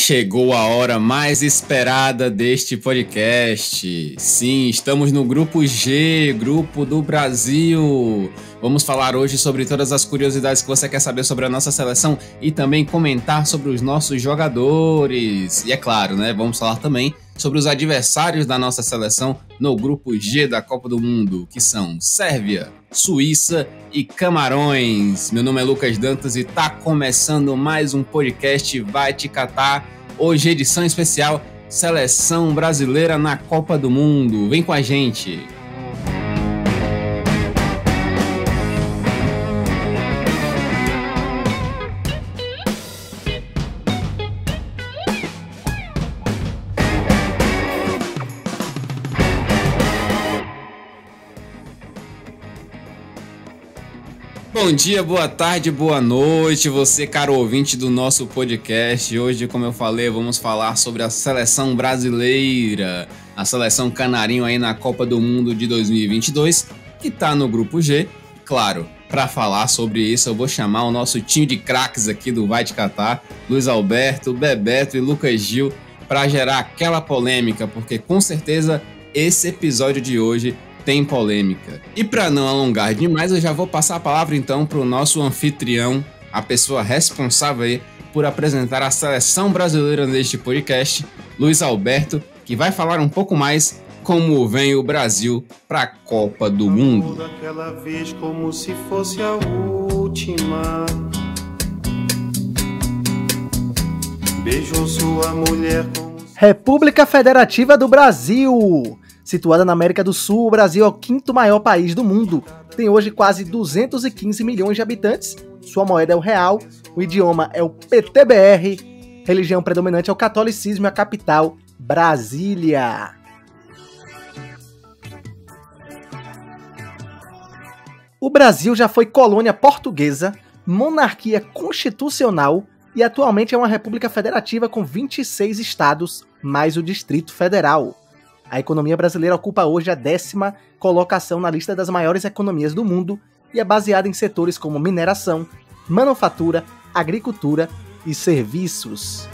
Chegou a hora mais esperada deste podcast. Sim, estamos no Grupo G, Grupo do Brasil. Vamos falar hoje sobre todas as curiosidades que você quer saber sobre a nossa seleção e também comentar sobre os nossos jogadores. E é claro, né? Vamos falar também sobre os adversários da nossa seleção no Grupo G da Copa do Mundo, que são Sérvia, Suíça e Camarões. Meu nome é Lucas Dantas e tá começando mais um podcast Vai Te Catar. Hoje edição especial Seleção Brasileira na Copa do Mundo. Vem com a gente! Bom dia, boa tarde, boa noite, você caro ouvinte do nosso podcast. Hoje, como eu falei, vamos falar sobre a seleção brasileira, a seleção canarinho aí na Copa do Mundo de 2022, que tá no Grupo G. Claro, para falar sobre isso eu vou chamar o nosso time de craques aqui do Vai Te Catar, Luiz Alberto, Bebeto e Lucas Gil, para gerar aquela polêmica, porque com certeza esse episódio de hoje tem polêmica. E para não alongar demais, eu já vou passar a palavra então para o nosso anfitrião, a pessoa responsável aí por apresentar a seleção brasileira neste podcast, Luiz Alberto, que vai falar um pouco mais como vem o Brasil para a Copa do Mundo. Daquela vez como se fosse a última. Beijou sua mulher como... República Federativa do Brasil. Situada na América do Sul, o Brasil é o quinto maior país do mundo. Tem hoje quase 215 milhões de habitantes. Sua moeda é o real, o idioma é o PTBR, religião predominante é o catolicismo e a capital, Brasília. O Brasil já foi colônia portuguesa, monarquia constitucional e atualmente é uma república federativa com 26 estados, mais o Distrito Federal. A economia brasileira ocupa hoje a 10ª colocação na lista das maiores economias do mundo e é baseada em setores como mineração, manufatura, agricultura e serviços.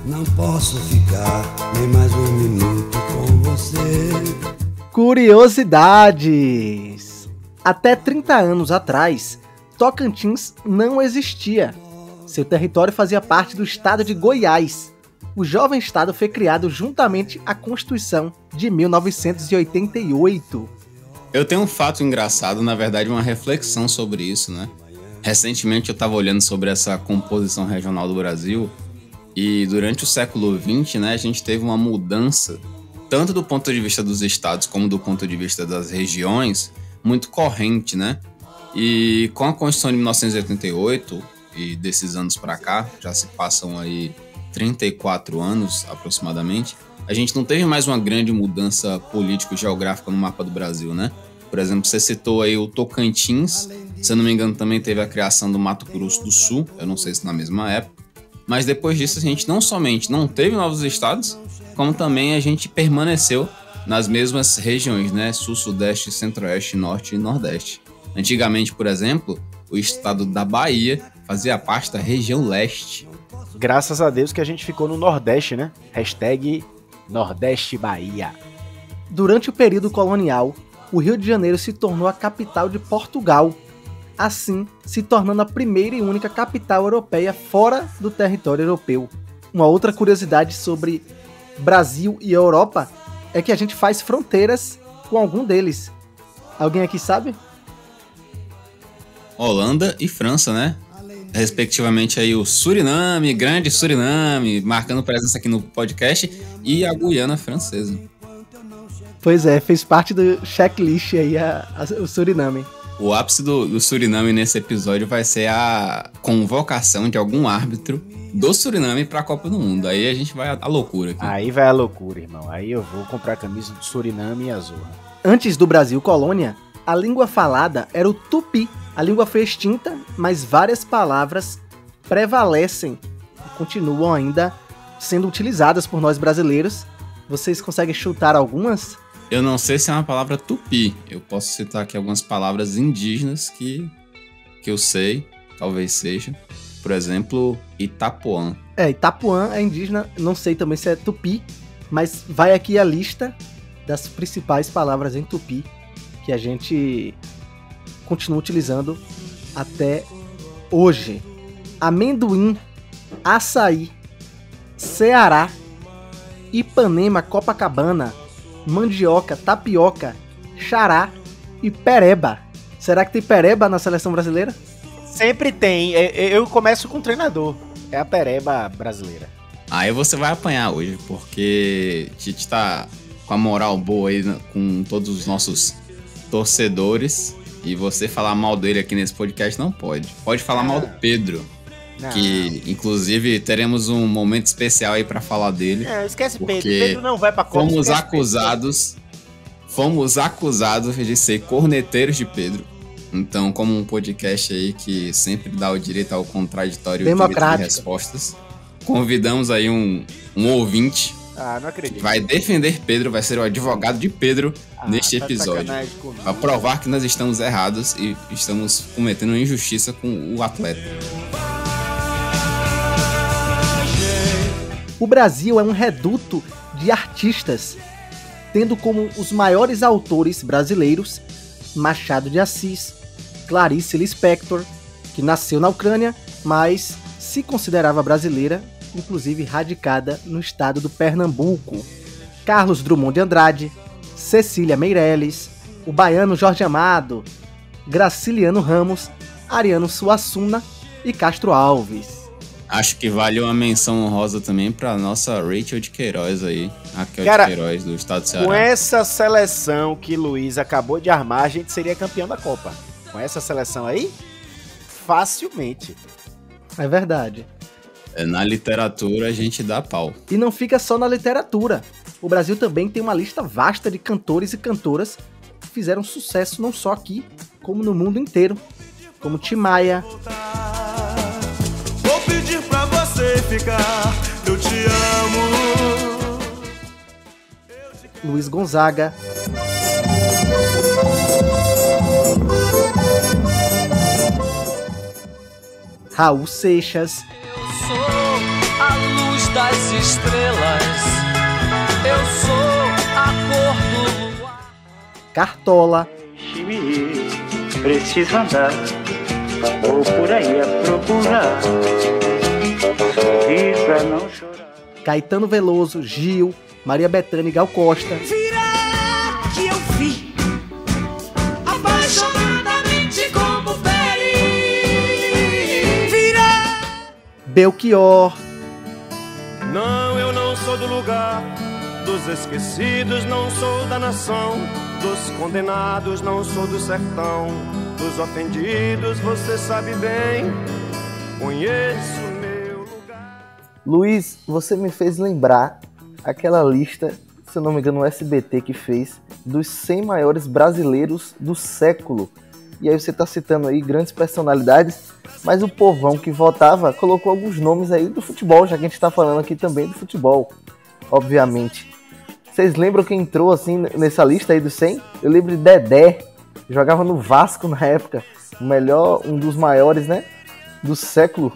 Não posso ficar nem mais um minuto com você. Curiosidades! Até 30 anos atrás, Tocantins não existia. Seu território fazia parte do estado de Goiás. O jovem estado foi criado juntamente à Constituição de 1988. Eu tenho um fato engraçado, na verdade uma reflexão sobre isso, né? Recentemente eu estava olhando sobre essa composição regional do Brasil e durante o século XX, né, a gente teve uma mudança, tanto do ponto de vista dos estados como do ponto de vista das regiões, muito corrente, né? E com a Constituição de 1988 e desses anos para cá, já se passam aí 34 anos aproximadamente, a gente não teve mais uma grande mudança político-geográfica no mapa do Brasil, né? Por exemplo, você citou aí o Tocantins, se eu não me engano também teve a criação do Mato Grosso do Sul, eu não sei se na mesma época, mas depois disso a gente não somente não teve novos estados, como também a gente permaneceu nas mesmas regiões, né? Sul, Sudeste, Centro-Oeste, Norte e Nordeste. Antigamente, por exemplo, o estado da Bahia fazia parte da região Leste. Graças a Deus que a gente ficou no Nordeste, né? Hashtag Nordeste Bahia. Durante o período colonial, o Rio de Janeiro se tornou a capital de Portugal, assim se tornando a primeira e única capital europeia fora do território europeu. Uma outra curiosidade sobre Brasil e Europa é que a gente faz fronteiras com algum deles. Alguém aqui sabe? Holanda e França, né? Respectivamente aí o Suriname, grande Suriname, marcando presença aqui no podcast, e a Guiana Francesa. Pois é, fez parte do checklist aí o Suriname. O ápice do Suriname nesse episódio vai ser a convocação de algum árbitro do Suriname para a Copa do Mundo. Aí a gente vai à loucura aqui. Aí vai a loucura, irmão. Aí eu vou comprar a camisa do Suriname e azul. Antes do Brasil colônia, a língua falada era o tupi. A língua foi extinta, mas várias palavras prevalecem e continuam ainda sendo utilizadas por nós brasileiros. Vocês conseguem chutar algumas? Eu não sei se é uma palavra tupi. Eu posso citar aqui algumas palavras indígenas que eu sei, talvez seja. Por exemplo, Itapuã. Itapuã é indígena, não sei também se é tupi, mas vai aqui a lista das principais palavras em tupi que a gente continua utilizando até hoje. Amendoim, açaí, Ceará, Ipanema, Copacabana, mandioca, tapioca, xará e pereba. Será que tem pereba na seleção brasileira? Sempre tem. Eu começo com o treinador. É a pereba brasileira. Aí você vai apanhar hoje, porque Tite tá com a moral boa aí com todos os nossos torcedores. E você falar mal dele aqui nesse podcast não pode. Pode falar mal do Pedro. Não. Que, inclusive, teremos um momento especial aí pra falar dele. Esquece Pedro. Porque Pedro não vai pra Copa. Fomos acusados de ser corneteiros de Pedro. Então, como um podcast aí que sempre dá o direito ao contraditório e o direito de respostas, convidamos aí um ouvinte não acredito. que vai defender Pedro, vai ser o advogado de Pedro neste episódio. Para provar que nós estamos errados e estamos cometendo injustiça com o atleta. O Brasil é um reduto de artistas, tendo como os maiores autores brasileiros Machado de Assis, Clarice Lispector, que nasceu na Ucrânia, mas se considerava brasileira, inclusive radicada no estado do Pernambuco, Carlos Drummond de Andrade, Cecília Meirelles, o baiano Jorge Amado, Graciliano Ramos, Ariano Suassuna e Castro Alves. Acho que vale uma menção honrosa também pra nossa Rachel de Queiroz aí, Raquel de Queiroz do estado do Ceará. Com essa seleção que Luiz acabou de armar, a gente seria campeão da Copa. Com essa seleção aí, facilmente. É verdade. Na literatura a gente dá pau. E não fica só na literatura. O Brasil também tem uma lista vasta de cantores e cantoras que fizeram sucesso não só aqui, como no mundo inteiro. Como Tim Maia, Vou pedir pra você ficar, eu te amo. Luiz Gonzaga, Raul Seixas, Eu sou a luz das estrelas, eu sou a cor do luar. Cartola, Preciso andar, vou por aí a procurar, sorrir pra não chorar. Caetano Veloso, Gil, Maria Bethânia e Gal Costa, Virá que eu vi, apaixonadamente como pele. Virá. Belchior, Não, eu não sou do lugar dos esquecidos, não sou da nação dos condenados, não sou do sertão dos ofendidos, você sabe bem, conheço meu lugar. Luiz, você me fez lembrar aquela lista, se eu não me engano, o SBT que fez, dos 100 maiores brasileiros do século. E aí você tá citando aí grandes personalidades, mas o povão que votava colocou alguns nomes aí do futebol, já que a gente tá falando aqui também do futebol, obviamente. Vocês lembram quem entrou assim nessa lista aí dos 100? Eu lembro de Dedé, jogava no Vasco na época, um dos maiores, né, do século.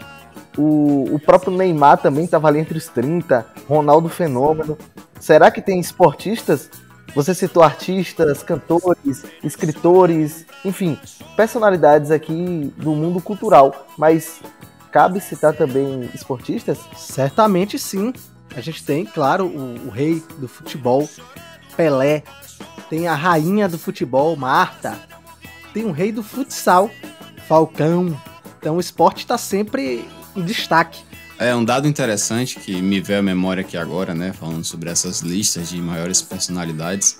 O próprio Neymar também estava ali entre os 30, Ronaldo Fenômeno. Será que tem esportistas? Você citou artistas, cantores, escritores, enfim, personalidades aqui do mundo cultural, mas cabe citar também esportistas? Certamente sim. A gente tem, claro, o rei do futebol, Pelé, tem a rainha do futebol, Marta, tem o rei do futsal, Falcão. Então o esporte está sempre em destaque. É um dado interessante que me veio à memória aqui agora, né? Falando sobre essas listas de maiores personalidades.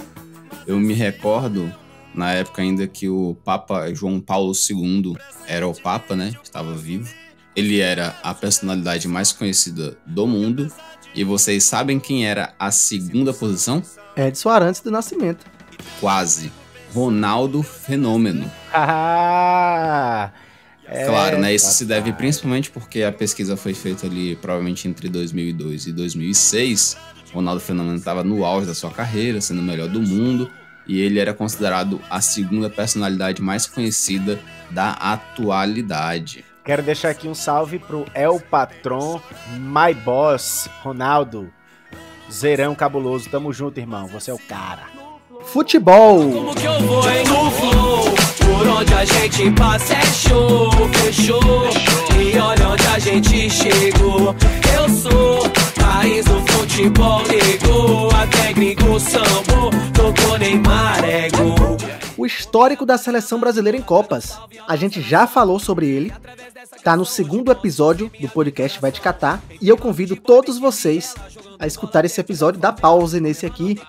Eu me recordo, na época ainda que o Papa João Paulo II era o Papa, né? Estava vivo. Ele era a personalidade mais conhecida do mundo. E vocês sabem quem era a segunda posição? Edson Arantes do Nascimento. Quase. Ronaldo Fenômeno. É, Claro, né? Isso se deve principalmente porque a pesquisa foi feita ali provavelmente entre 2002 e 2006. Ronaldo Fenômeno estava no auge da sua carreira, sendo o melhor do mundo, e ele era considerado a segunda personalidade mais conhecida da atualidade. Quero deixar aqui um salve pro El Patron, My Boss, Ronaldo. Zerão cabuloso, tamo junto, irmão. Você é o cara. Futebol. Como que eu vou, hein? No flow, por onde a gente passa é show, fechou. E olha onde a gente chegou. Eu sou raiz do futebol, ligou. Até gringo sambou, tocou Neymar, é gol. O histórico da seleção brasileira em Copas. A gente já falou sobre ele. Tá no 2º episódio do podcast Vai Te Catar. E eu convido todos vocês a escutar esse episódio, dá pause nesse aqui.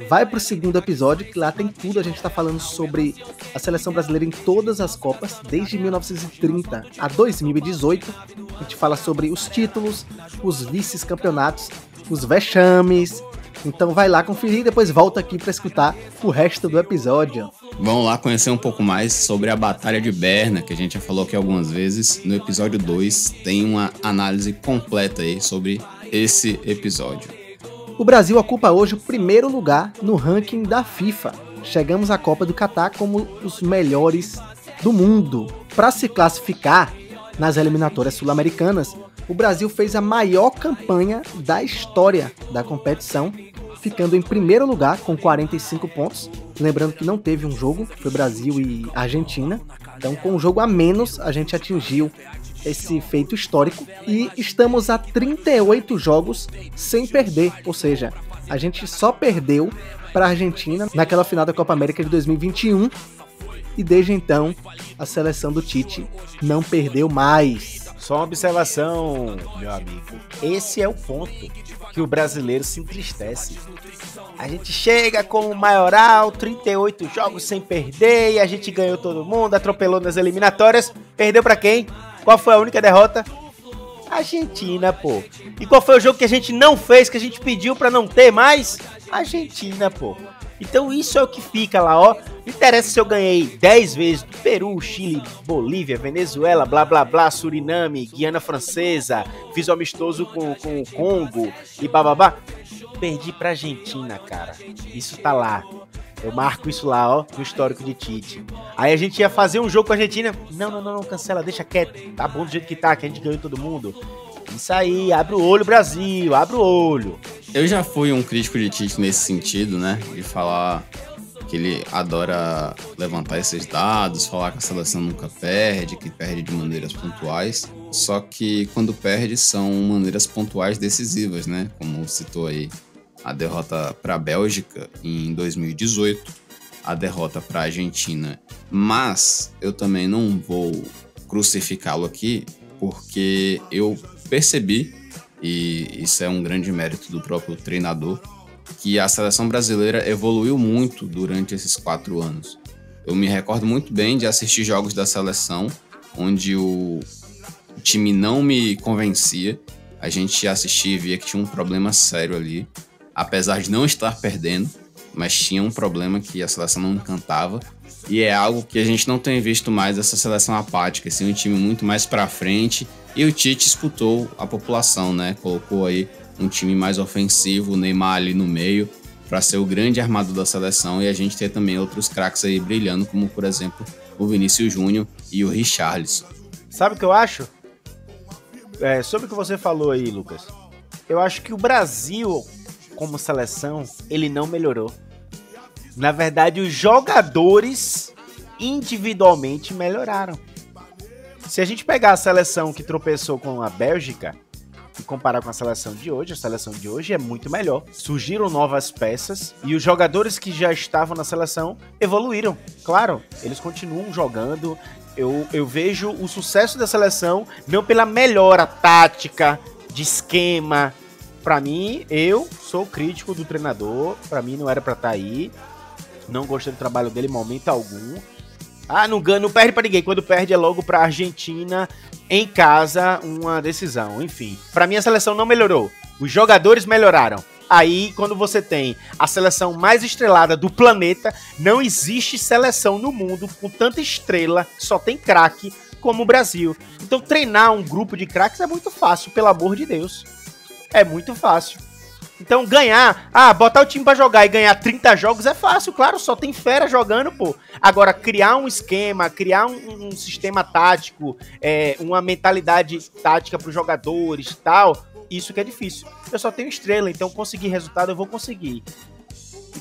Vai pro 2º episódio, que lá tem tudo. A gente tá falando sobre a seleção brasileira em todas as Copas, desde 1930 a 2018. A gente fala sobre os títulos, os vice-campeonatos, os vexames. Então vai lá conferir e depois volta aqui pra escutar o resto do episódio. Vamos lá conhecer um pouco mais sobre a Batalha de Berna, que a gente já falou aqui algumas vezes. No episódio 2 tem uma análise completa aí sobre esse episódio. O Brasil ocupa hoje o 1º lugar no ranking da FIFA. Chegamos à Copa do Catar como os melhores do mundo. Para se classificar nas eliminatórias sul-americanas, o Brasil fez a maior campanha da história da competição, ficando em 1º lugar com 45 pontos. Lembrando que não teve um jogo, foi Brasil e Argentina. Então, com um jogo a menos, a gente atingiu esse feito histórico. E estamos a 38 jogos sem perder. Ou seja, a gente só perdeu para a Argentina naquela final da Copa América de 2021. E desde então, a seleção do Tite não perdeu mais. Só uma observação, meu amigo. Esse é o ponto que o brasileiro se entristece. A gente chega com o maioral, 38 jogos sem perder, e a gente ganhou todo mundo, atropelou nas eliminatórias. Perdeu pra quem? Qual foi a única derrota? Argentina, pô. E qual foi o jogo que a gente não fez, que a gente pediu pra não ter mais? Argentina, pô. Então isso é o que fica lá, ó. Não interessa se eu ganhei 10 vezes do Peru, Chile, Bolívia, Venezuela, blá blá blá, Suriname, Guiana Francesa, fiz o amistoso com o Congo e bababá. Perdi pra Argentina, cara. Isso tá lá. Eu marco isso lá, ó, no histórico de Tite. Aí a gente ia fazer um jogo com a Argentina. Não, cancela, deixa quieto. Tá bom do jeito que tá, que a gente ganhou todo mundo. Isso aí, abre o olho, Brasil, abre o olho. Eu já fui um crítico de Tite nesse sentido, né? De falar que ele adora levantar esses dados, falar que a seleção nunca perde, que perde de maneiras pontuais. Só que quando perde são maneiras pontuais decisivas, né? Como citou aí a derrota para a Bélgica em 2018, a derrota para a Argentina. Mas eu também não vou crucificá-lo aqui, porque eu percebi, e isso é um grande mérito do próprio treinador, que a seleção brasileira evoluiu muito durante esses 4 anos. Eu me recordo muito bem de assistir jogos da seleção, onde o time não me convencia. A gente assistia e via que tinha um problema sério ali, apesar de não estar perdendo, mas tinha um problema que a seleção não encantava. E é algo que a gente não tem visto mais, essa seleção apática, assim, um time muito mais pra frente. E o Tite escutou a população, né? Colocou aí um time mais ofensivo, o Neymar ali no meio, para ser o grande armador da seleção. E a gente ter também outros craques aí brilhando, como por exemplo o Vinícius Júnior e o Richarlison. Sabe o que eu acho? Sobre o que você falou aí, Lucas. Eu acho que o Brasil, como seleção, ele não melhorou. Na verdade, os jogadores individualmente melhoraram. Se a gente pegar a seleção que tropeçou com a Bélgica e comparar com a seleção de hoje é muito melhor. Surgiram novas peças e os jogadores que já estavam na seleção evoluíram. Claro, eles continuam jogando. Eu vejo o sucesso da seleção não pela melhora tática, de esquema. Pra mim, eu sou crítico do treinador. Pra mim, não era pra estar aí. Não gostei do trabalho dele em momento algum. Não perde pra ninguém. Quando perde é logo pra Argentina, em casa, uma decisão. Enfim, pra mim a seleção não melhorou. Os jogadores melhoraram. Aí, quando você tem a seleção mais estrelada do planeta, não existe seleção no mundo com tanta estrela, só tem craque, como o Brasil. Então, treinar um grupo de craques é muito fácil, pelo amor de Deus. É muito fácil. Então ganhar, botar o time pra jogar e ganhar 30 jogos é fácil, claro, só tem fera jogando, pô. Agora, criar um esquema, criar um sistema tático, uma mentalidade tática pros jogadores e tal, isso que é difícil. Eu só tenho estrela, então conseguir resultado eu vou conseguir.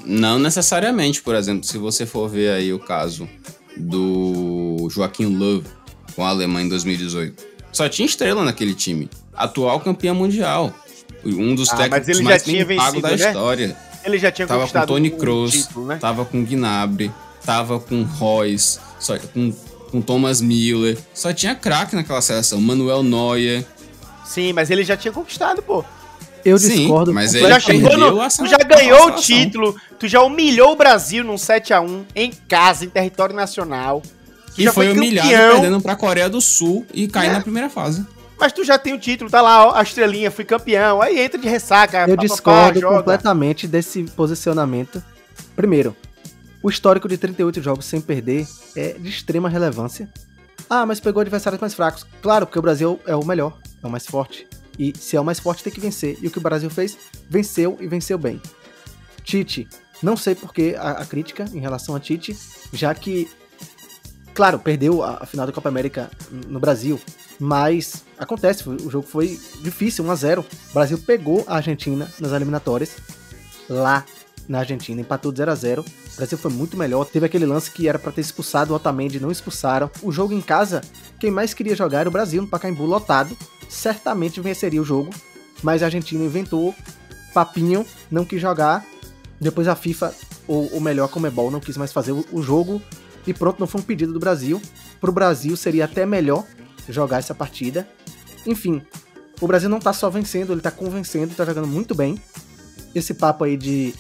Não necessariamente, por exemplo, se você for ver aí o caso do Joaquim Löw com a Alemanha em 2018. Só tinha estrela naquele time. Atual campeão mundial. Um dos técnicos mais bem pagos da história. Ele já tinha tava com Toni Kroos, título, né? Tava com Gnabry, tava com Royce, com Thomas Müller. Só tinha craque naquela seleção. Manuel Neuer. Sim, mas ele já tinha conquistado, pô. Eu discordo. Mas tu já ganhou o título, tu já humilhou o Brasil num 7-1 em casa, em território nacional. E foi humilhado perdendo pra Coreia do Sul e cair na primeira fase. Mas tu já tem o título, tá lá, ó, a estrelinha, fui campeão. Aí entra de ressaca. Eu discordo completamente desse posicionamento. Primeiro, o histórico de 38 jogos sem perder é de extrema relevância. Mas pegou adversários mais fracos. Claro, porque o Brasil é o melhor, é o mais forte. E se é o mais forte, tem que vencer. E o que o Brasil fez, venceu e venceu bem. Tite, não sei por que a crítica em relação a Tite, já que, claro, perdeu a final da Copa América no Brasil, mas acontece, o jogo foi difícil, 1-0. O Brasil pegou a Argentina nas eliminatórias, lá na Argentina, empatou 0-0. O Brasil foi muito melhor, teve aquele lance que era pra ter expulsado o Otamendi, não expulsaram. O jogo em casa, quem mais queria jogar era o Brasil, no Pacaembu lotado, certamente venceria o jogo, mas a Argentina inventou papinho, não quis jogar. Depois a FIFA, ou melhor, a Conmebol, não quis mais fazer o jogo. E pronto, não foi um pedido do Brasil. Pro Brasil seria até melhor jogar essa partida. Enfim, o Brasil não tá só vencendo, ele tá convencendo, tá jogando muito bem. Esse papo aí de,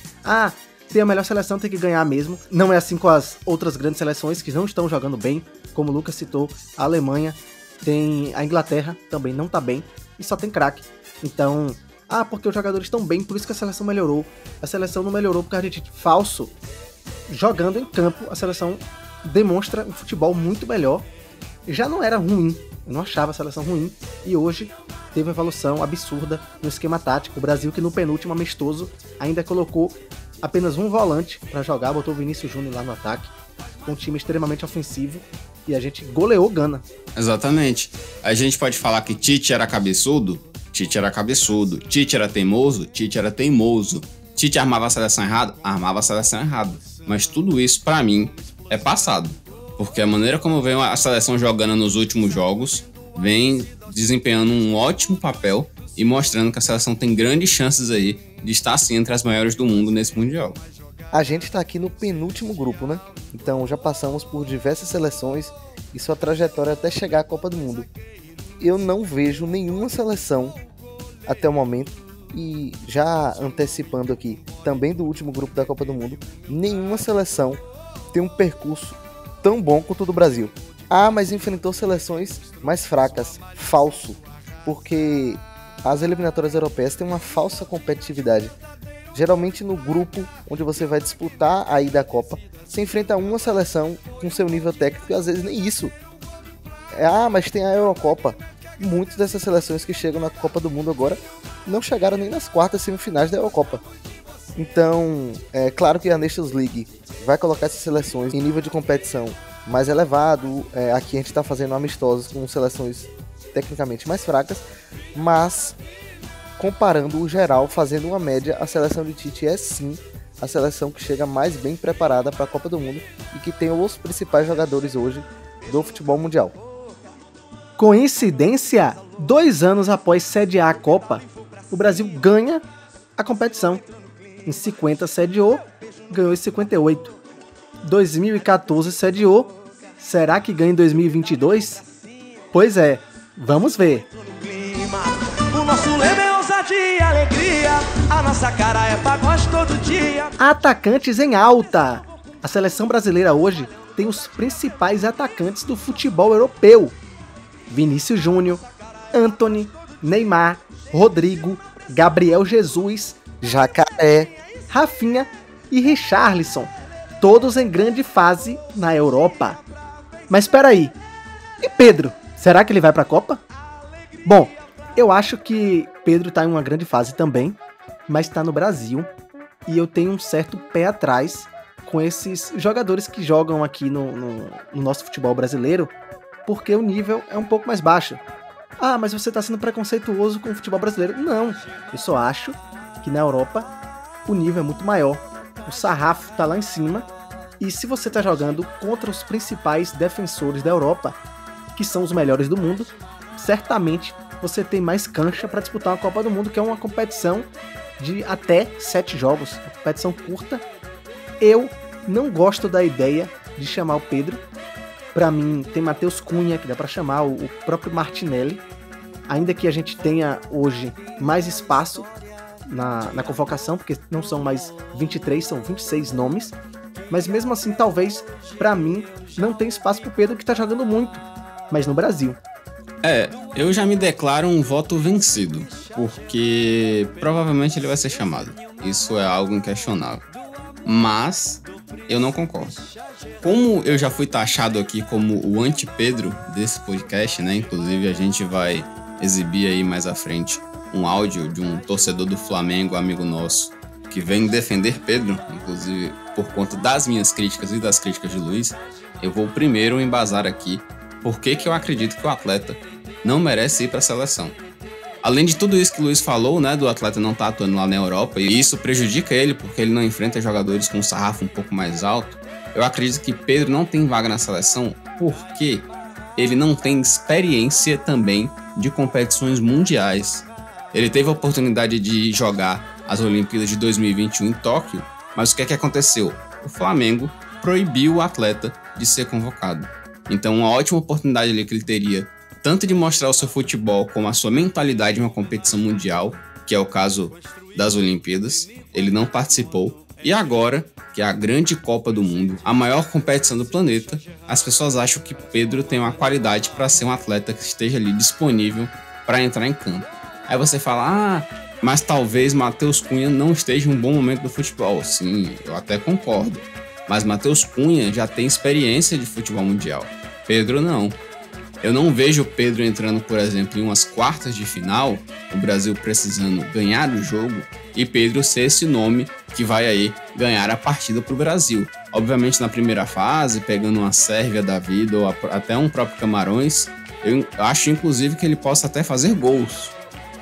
tem a melhor seleção, tem que ganhar mesmo. Não é assim com as outras grandes seleções que não estão jogando bem. Como o Lucas citou, a Alemanha, tem a Inglaterra, também não tá bem. E só tem craque. Então, porque os jogadores estão bem, por isso que a seleção melhorou. A seleção não melhorou porque a gente falso. Jogando em campo, a seleção demonstra um futebol muito melhor. Já não era ruim, eu não achava a seleção ruim. E hoje teve uma evolução absurda no esquema tático. O Brasil, que no penúltimo amistoso ainda colocou apenas um volante para jogar, botou o Vinícius Júnior lá no ataque, com um time extremamente ofensivo. E a gente goleou Gana. Exatamente. A gente pode falar que Tite era cabeçudo? Tite era cabeçudo. Tite era teimoso? Tite era teimoso. Tite armava a seleção errada? Armava a seleção errada. Mas tudo isso, pra mim, é passado. Porque a maneira como vem a seleção jogando nos últimos jogos, vem desempenhando um ótimo papel e mostrando que a seleção tem grandes chances aí de estar, sim, entre as maiores do mundo nesse Mundial. A gente tá aqui no penúltimo grupo, né? Então já passamos por diversas seleções e sua trajetória até chegar à Copa do Mundo. Eu não vejo nenhuma seleção até o momento, e já antecipando aqui, também do último grupo da Copa do Mundo, nenhuma seleção tem um percurso tão bom quanto o do Brasil. Mas enfrentou seleções mais fracas. Falso. Porque as eliminatórias europeias têm uma falsa competitividade. Geralmente no grupo onde você vai disputar a ida à Copa, você enfrenta uma seleção com seu nível técnico e às vezes nem isso. Mas tem a Eurocopa. Muitas dessas seleções que chegam na Copa do Mundo agora não chegaram nem nas quartas semifinais da Eurocopa. Então, é claro que a Nations League vai colocar essas seleções em nível de competição mais elevado. Aqui a gente está fazendo amistosos com seleções tecnicamente mais fracas, mas comparando o geral, fazendo uma média, a seleção de Tite é sim a seleção que chega mais bem preparada para a Copa do Mundo e que tem os principais jogadores hoje do futebol mundial. Coincidência? 2 anos após sediar a Copa, o Brasil ganha a competição. Em 50 sediou, ganhou em 58. 2014 sediou, será que ganha em 2022? Pois é, vamos ver. O nosso lema é ousadia e alegria, a nossa cara é pagode todo dia. Atacantes em alta. A seleção brasileira hoje tem os principais atacantes do futebol europeu. Vinícius Júnior, Antony, Neymar, Rodrigo, Gabriel Jesus, Jacaré, Rafinha e Richarlison, todos em grande fase na Europa. Mas espera aí, e Pedro? Será que ele vai para a Copa? Bom, eu acho que Pedro está em uma grande fase também. mas tá no Brasil. E eu tenho um certo pé atrás com esses jogadores que jogam aqui no nosso futebol brasileiro, porque o nível é um pouco mais baixo. Ah, mas você tá sendo preconceituoso com o futebol brasileiro. Não, eu só acho que na Europa o nível é muito maior. O sarrafo tá lá em cima. E se você tá jogando contra os principais defensores da Europa, que são os melhores do mundo, certamente você tem mais cancha para disputar uma Copa do Mundo, que é uma competição de até 7 jogos, uma competição curta. Eu não gosto da ideia de chamar o Pedro. Para mim, tem Matheus Cunha, que dá para chamar, o próprio Martinelli. Ainda que a gente tenha hoje mais espaço na convocação, porque não são mais 23, são 26 nomes. Mas mesmo assim, talvez, para mim, não tem espaço pro Pedro, que tá jogando muito. Mas no Brasil. Eu já me declaro um voto vencido, porque provavelmente ele vai ser chamado. Isso é algo inquestionável. Mas eu não concordo. Como eu já fui taxado aqui como o anti-Pedro desse podcast, né? Inclusive a gente vai exibir aí mais à frente um áudio de um torcedor do Flamengo, amigo nosso, que vem defender Pedro, inclusive por conta das minhas críticas e das críticas de Luiz. Eu vou primeiro embasar aqui por que eu acredito que o atleta não merece ir para a seleção. Além de tudo isso que o Luiz falou, né, do atleta não estar atuando lá na Europa, e isso prejudica ele porque ele não enfrenta jogadores com um sarrafo um pouco mais alto, eu acredito que Pedro não tem vaga na seleção porque ele não tem experiência também de competições mundiais. Ele teve a oportunidade de jogar as Olimpíadas de 2021 em Tóquio, mas o que aconteceu? O Flamengo proibiu o atleta de ser convocado. Então, uma ótima oportunidade ali que ele teria, tanto de mostrar o seu futebol como a sua mentalidade em uma competição mundial, que é o caso das Olimpíadas, ele não participou. E agora, que é a grande Copa do Mundo, a maior competição do planeta, as pessoas acham que Pedro tem uma qualidade para ser um atleta que esteja ali disponível para entrar em campo. Aí você fala, mas talvez Matheus Cunha não esteja em um bom momento do futebol. Sim, eu até concordo. Mas Matheus Cunha já tem experiência de futebol mundial. Pedro não. Eu não vejo o Pedro entrando, por exemplo, em umas quartas de final, o Brasil precisando ganhar o jogo, e Pedro ser esse nome que vai aí ganhar a partida pro Brasil. Obviamente na primeira fase, pegando uma Sérvia da vida ou até um próprio Camarões, eu acho inclusive que ele possa até fazer gols.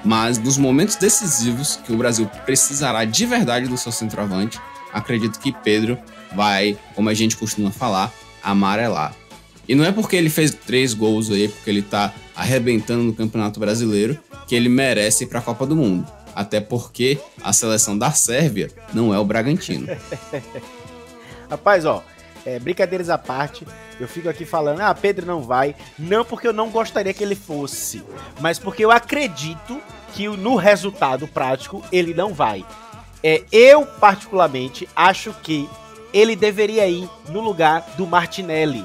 Mas nos momentos decisivos que o Brasil precisará de verdade do seu centroavante, acredito que Pedro vai, como a gente costuma falar, amarelar. E não é porque ele fez 3 gols aí, porque ele tá arrebentando no Campeonato Brasileiro, que ele merece ir pra Copa do Mundo. Até porque a seleção da Sérvia não é o Bragantino. Rapaz, brincadeiras à parte, eu fico aqui falando, Pedro não vai, não porque eu não gostaria que ele fosse, mas porque eu acredito que no resultado prático ele não vai. Eu, particularmente, acho que ele deveria ir no lugar do Martinelli.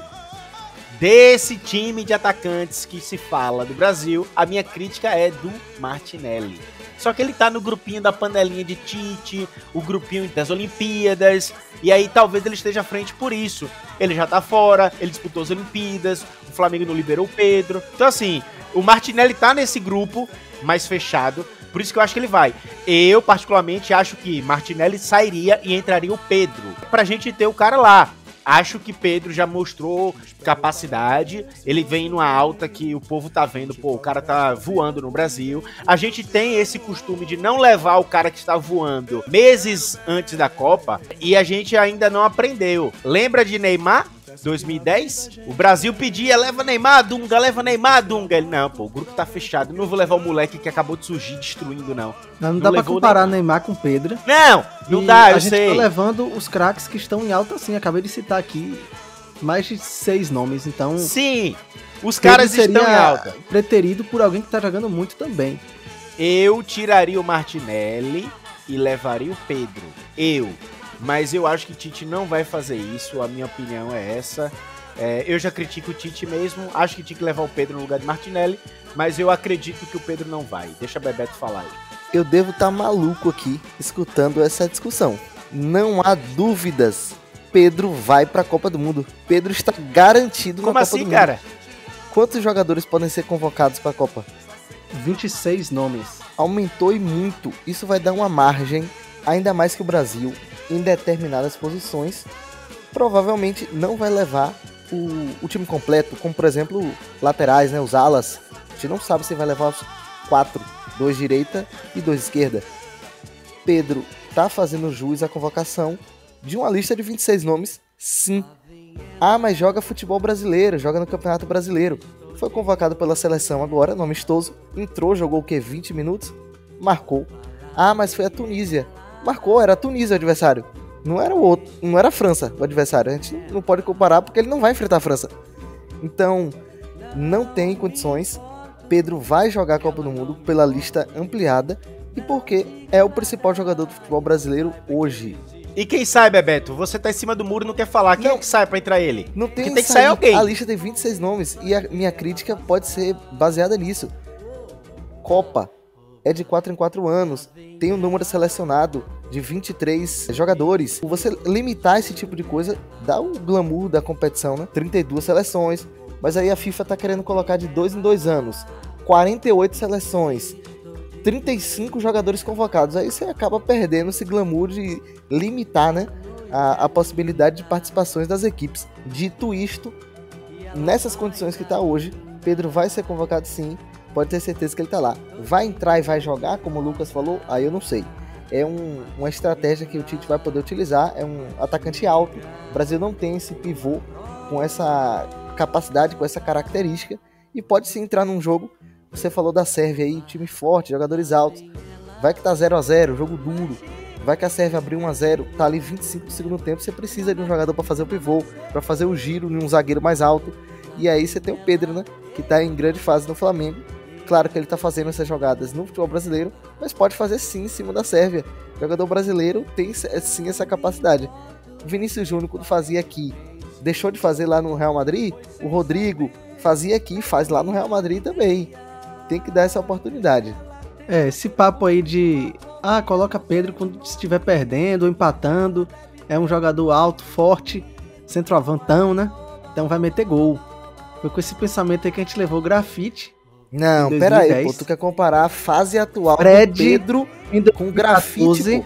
Desse time de atacantes que se fala do Brasil, a minha crítica é do Martinelli. Só que ele tá no grupinho da panelinha de Tite, o grupinho das Olimpíadas, e aí talvez ele esteja à frente por isso. Ele já tá fora, ele disputou as Olimpíadas, o Flamengo não liberou o Pedro. Então assim, o Martinelli tá nesse grupo mais fechado, por isso que eu acho que ele vai. Eu, particularmente, acho que Martinelli sairia e entraria o Pedro, pra gente ter o cara lá. Acho que Pedro já mostrou capacidade, ele vem numa alta que o povo tá vendo, o cara tá voando no Brasil. A gente tem esse costume de não levar o cara que está voando meses antes da Copa e a gente ainda não aprendeu. Lembra de Neymar? 2010, o Brasil pedia, leva Neymar, Dunga. Ele, não, o grupo tá fechado, não vou levar o moleque que acabou de surgir destruindo, não. Não dá pra comparar Neymar com Pedro. Não dá, eu sei. A gente tá levando os craques que estão em alta, assim, acabei de citar aqui mais de 6 nomes, então... Sim, os caras estão em alta. Preterido por alguém que tá jogando muito também. Eu tiraria o Martinelli e levaria o Pedro. Mas eu acho que Tite não vai fazer isso, a minha opinião é essa. Eu já critico o Tite mesmo, acho que tinha que levar o Pedro no lugar de Martinelli, mas eu acredito que o Pedro não vai. Deixa a Bebeto falar aí. Eu devo estar maluco aqui, escutando essa discussão. Não há dúvidas, Pedro vai para a Copa do Mundo. Pedro está garantido na Copa do Mundo. Como assim, cara? Quantos jogadores podem ser convocados para a Copa? 26 nomes. aumentou e muito. Isso vai dar uma margem, ainda mais que o Brasil, em determinadas posições, provavelmente não vai levar o time completo, como por exemplo laterais, né, os alas. A gente não sabe se vai levar os 4, 2 direita e 2 esquerda. Pedro tá fazendo jus à convocação de uma lista de 26 nomes, sim. Ah, mas joga futebol brasileiro, joga no Campeonato Brasileiro. Foi convocado pela seleção agora, no amistoso. Entrou, jogou o quê? 20 minutos? Marcou. Ah, mas foi a Tunísia. Marcou, era a Tunísia o adversário. Não era o outro, não era a França o adversário. A gente não pode comparar porque ele não vai enfrentar a França. Então, não tem condições. Pedro vai jogar a Copa do Mundo pela lista ampliada e porque é o principal jogador do futebol brasileiro hoje. E quem sai, Bebeto? Você tá em cima do muro e não quer falar. Quem é que sai pra entrar ele? Não tem, tem que sair alguém. A lista tem 26 nomes e a minha crítica pode ser baseada nisso. Copa é de 4 em 4 anos. Tem um número selecionado de 23 jogadores. Você limitar esse tipo de coisa dá o glamour da competição, né? 32 seleções. Mas aí a FIFA tá querendo colocar de 2 em 2 anos. 48 seleções. 35 jogadores convocados. Aí você acaba perdendo esse glamour de limitar, né, a possibilidade de participações das equipes. Dito isto, nessas condições que está hoje, Pedro vai ser convocado sim. Pode ter certeza que ele está lá. Vai entrar e vai jogar, como o Lucas falou? Aí eu não sei. É uma estratégia que o Tite vai poder utilizar. É um atacante alto. O Brasil não tem esse pivô com essa capacidade, com essa característica. E pode sim entrar num jogo. Você falou da Sérvia aí, time forte, jogadores altos. Vai que tá 0-0, jogo duro. Vai que a Sérvia abriu 1-0, tá ali 25 do segundo tempo. Você precisa de um jogador para fazer o pivô, para fazer o giro em um zagueiro mais alto. E aí você tem o Pedro, né? Que tá em grande fase no Flamengo. Claro que ele tá fazendo essas jogadas no futebol brasileiro, mas pode fazer sim em cima da Sérvia. O jogador brasileiro tem sim essa capacidade. O Vinícius Júnior, quando fazia aqui, deixou de fazer lá no Real Madrid. O Rodrigo fazia aqui, faz lá no Real Madrid também. Tem que dar essa oportunidade. Esse papo aí de coloca Pedro quando estiver perdendo ou empatando. É um jogador alto, forte, centroavantão, né? Então vai meter gol. Foi com esse pensamento aí que a gente levou o Grafite. Não, peraí, pô, tu quer comparar a fase atual Fred, do Pedro com o Grafite, pô.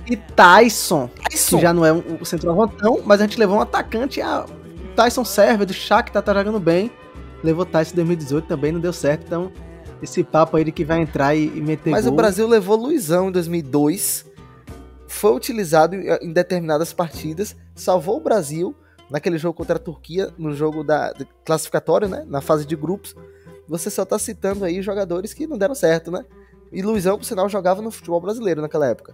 E Tyson, que já não é um centroavantão, mas a gente levou um atacante, o Tyson Sérvia, do Shakhtar, tá jogando bem. Levou Tyson em 2018, também não deu certo, então esse papo aí de que vai entrar e meter Mas gol. o Brasil levou Luizão em 2002, foi utilizado em determinadas partidas, salvou o Brasil naquele jogo contra a Turquia, no jogo da classificatório, né, na fase de grupos. Você só tá citando aí jogadores que não deram certo, né? E Luizão, por sinal, jogava no futebol brasileiro naquela época.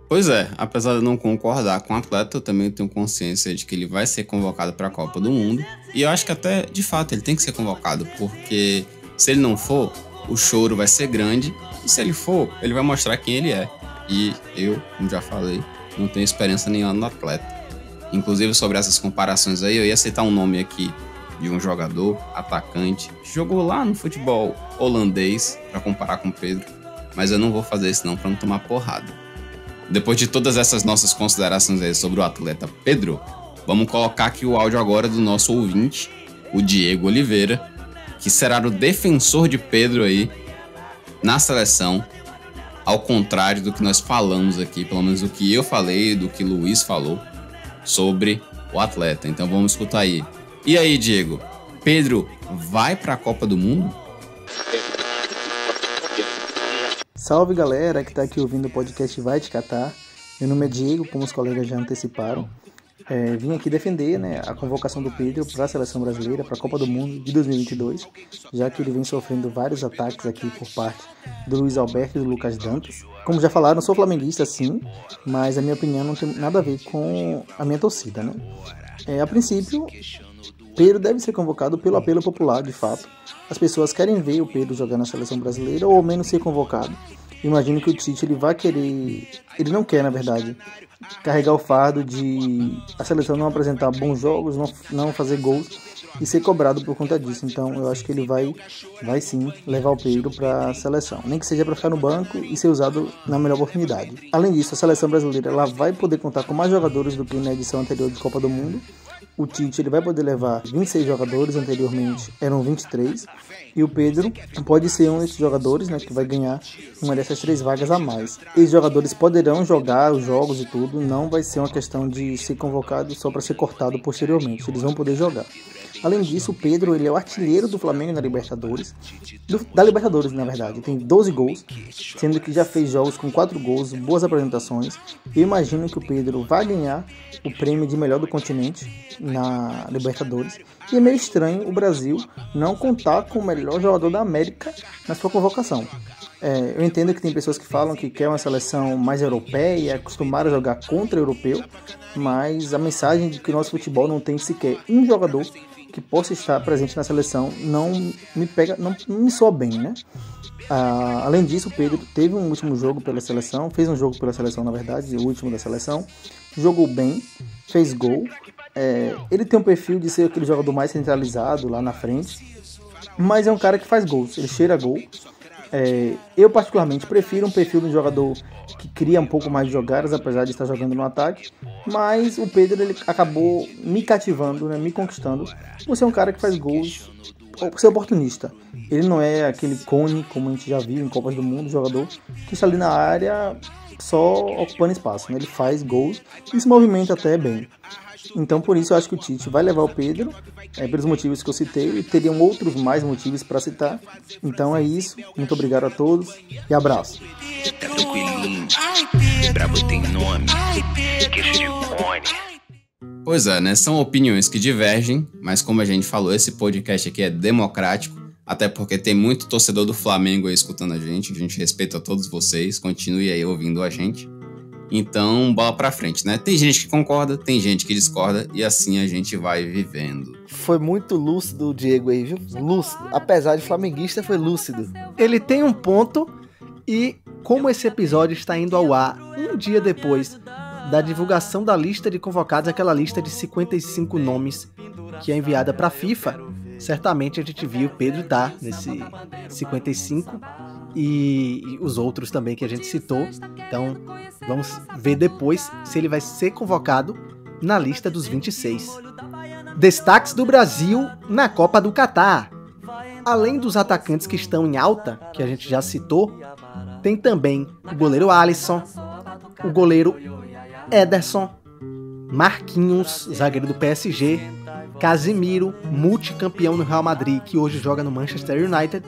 Pois é, apesar de eu não concordar com o atleta, eu também tenho consciência de que ele vai ser convocado para a Copa do Mundo. E eu acho que até, de fato, ele tem que ser convocado, porque se ele não for, o choro vai ser grande. E se ele for, ele vai mostrar quem ele é. E eu, como já falei, não tenho esperança nenhuma no atleta. Inclusive, sobre essas comparações aí, eu ia citar um nome aqui de um jogador, atacante, que jogou lá no futebol holandês, para comparar com o Pedro. Mas eu não vou fazer isso não, para não tomar porrada. Depois de todas essas nossas considerações aí sobre o atleta Pedro, vamos colocar aqui o áudio agora do nosso ouvinte, o Diego Oliveira, que será o defensor de Pedro aí na seleção, ao contrário do que nós falamos aqui, pelo menos do que eu falei, do que Luiz falou sobre o atleta. Então vamos escutar aí. E aí, Diego, Pedro vai para a Copa do Mundo? Salve galera que tá aqui ouvindo o podcast Vai Te Catar. Meu nome é Diego, como os colegas já anteciparam. Vim aqui defender, né, a convocação do Pedro para a seleção brasileira, para a Copa do Mundo de 2022, já que ele vem sofrendo vários ataques aqui por parte do Luiz Alberto e do Lucas Dantas. Como já falaram, sou flamenguista sim, mas a minha opinião não tem nada a ver com a minha torcida, né? A princípio, Pedro deve ser convocado pelo apelo popular, de fato. As pessoas querem ver o Pedro jogar na seleção brasileira ou ao menos ser convocado. Imagino que o Tite ele vai querer, ele não quer na verdade, carregar o fardo de a seleção não apresentar bons jogos, não fazer gols e ser cobrado por conta disso. Então eu acho que ele vai sim levar o Pedro para a seleção, nem que seja para ficar no banco e ser usado na melhor oportunidade. Além disso, a seleção brasileira ela vai poder contar com mais jogadores do que na edição anterior de Copa do Mundo. o Tite ele vai poder levar 26 jogadores, anteriormente eram 23, e o Pedro pode ser um desses jogadores, né, que vai ganhar uma dessas 3 vagas a mais. Esses jogadores poderão jogar os jogos e tudo, não vai ser uma questão de ser convocado só para ser cortado posteriormente, eles vão poder jogar. Além disso, o Pedro ele é o artilheiro do Flamengo na Libertadores, da Libertadores na verdade, tem 12 gols, sendo que já fez jogos com 4 gols, boas apresentações. Eu imagino que o Pedro vai ganhar o prêmio de melhor do continente na Libertadores, e é meio estranho o Brasil não contar com o melhor jogador da América na sua convocação. Eu entendo que tem pessoas que falam que quer uma seleção mais europeia, acostumada a jogar contra europeu, mas a mensagem de que o nosso futebol não tem sequer um jogador que possa estar presente na seleção não me soa bem, né? Além disso, o Pedro teve um último jogo pela seleção, fez um jogo pela seleção, na verdade, o último da seleção, jogou bem, fez gol. Ele tem um perfil de ser aquele jogador mais centralizado lá na frente, mas é um cara que faz gols, ele cheira gol. Eu particularmente prefiro um perfil de um jogador que cria um pouco mais de jogadas, apesar de estar jogando no ataque, mas o Pedro ele acabou me cativando, né, me conquistando, por ser um cara que faz gols, por ser oportunista. Ele não é aquele cone, como a gente já viu em Copas do Mundo, jogador que está ali na área só ocupando espaço, né? Ele faz gols e se movimenta até bem. Então por isso eu acho que o Tite vai levar o Pedro, pelos motivos que eu citei, e teriam outros mais motivos para citar. Então é isso, muito obrigado a todos e abraço. Tá tranquilinho, brabo tem nome, queixo de cone. Pois é, né? São opiniões que divergem, mas como a gente falou, esse podcast aqui é democrático, até porque tem muito torcedor do Flamengo aí escutando a gente respeita a todos vocês, continue aí ouvindo a gente. Então, bola pra frente, né? Tem gente que concorda, tem gente que discorda, e assim a gente vai vivendo. Foi muito lúcido o Diego aí, viu? Lúcido. Apesar de flamenguista, foi lúcido. Ele tem um ponto, e como esse episódio está indo ao ar um dia depois da divulgação da lista de convocados, aquela lista de 55 nomes que é enviada para a FIFA, certamente a gente viu o Pedro tá nesse 55 e os outros também que a gente citou. Então vamos ver depois se ele vai ser convocado na lista dos 26. Destaques do Brasil na Copa do Catar. Além dos atacantes que estão em alta, que a gente já citou, tem também o goleiro Alisson, o goleiro Ederson, Marquinhos, zagueiro do PSG, Casemiro, multicampeão no Real Madrid, que hoje joga no Manchester United,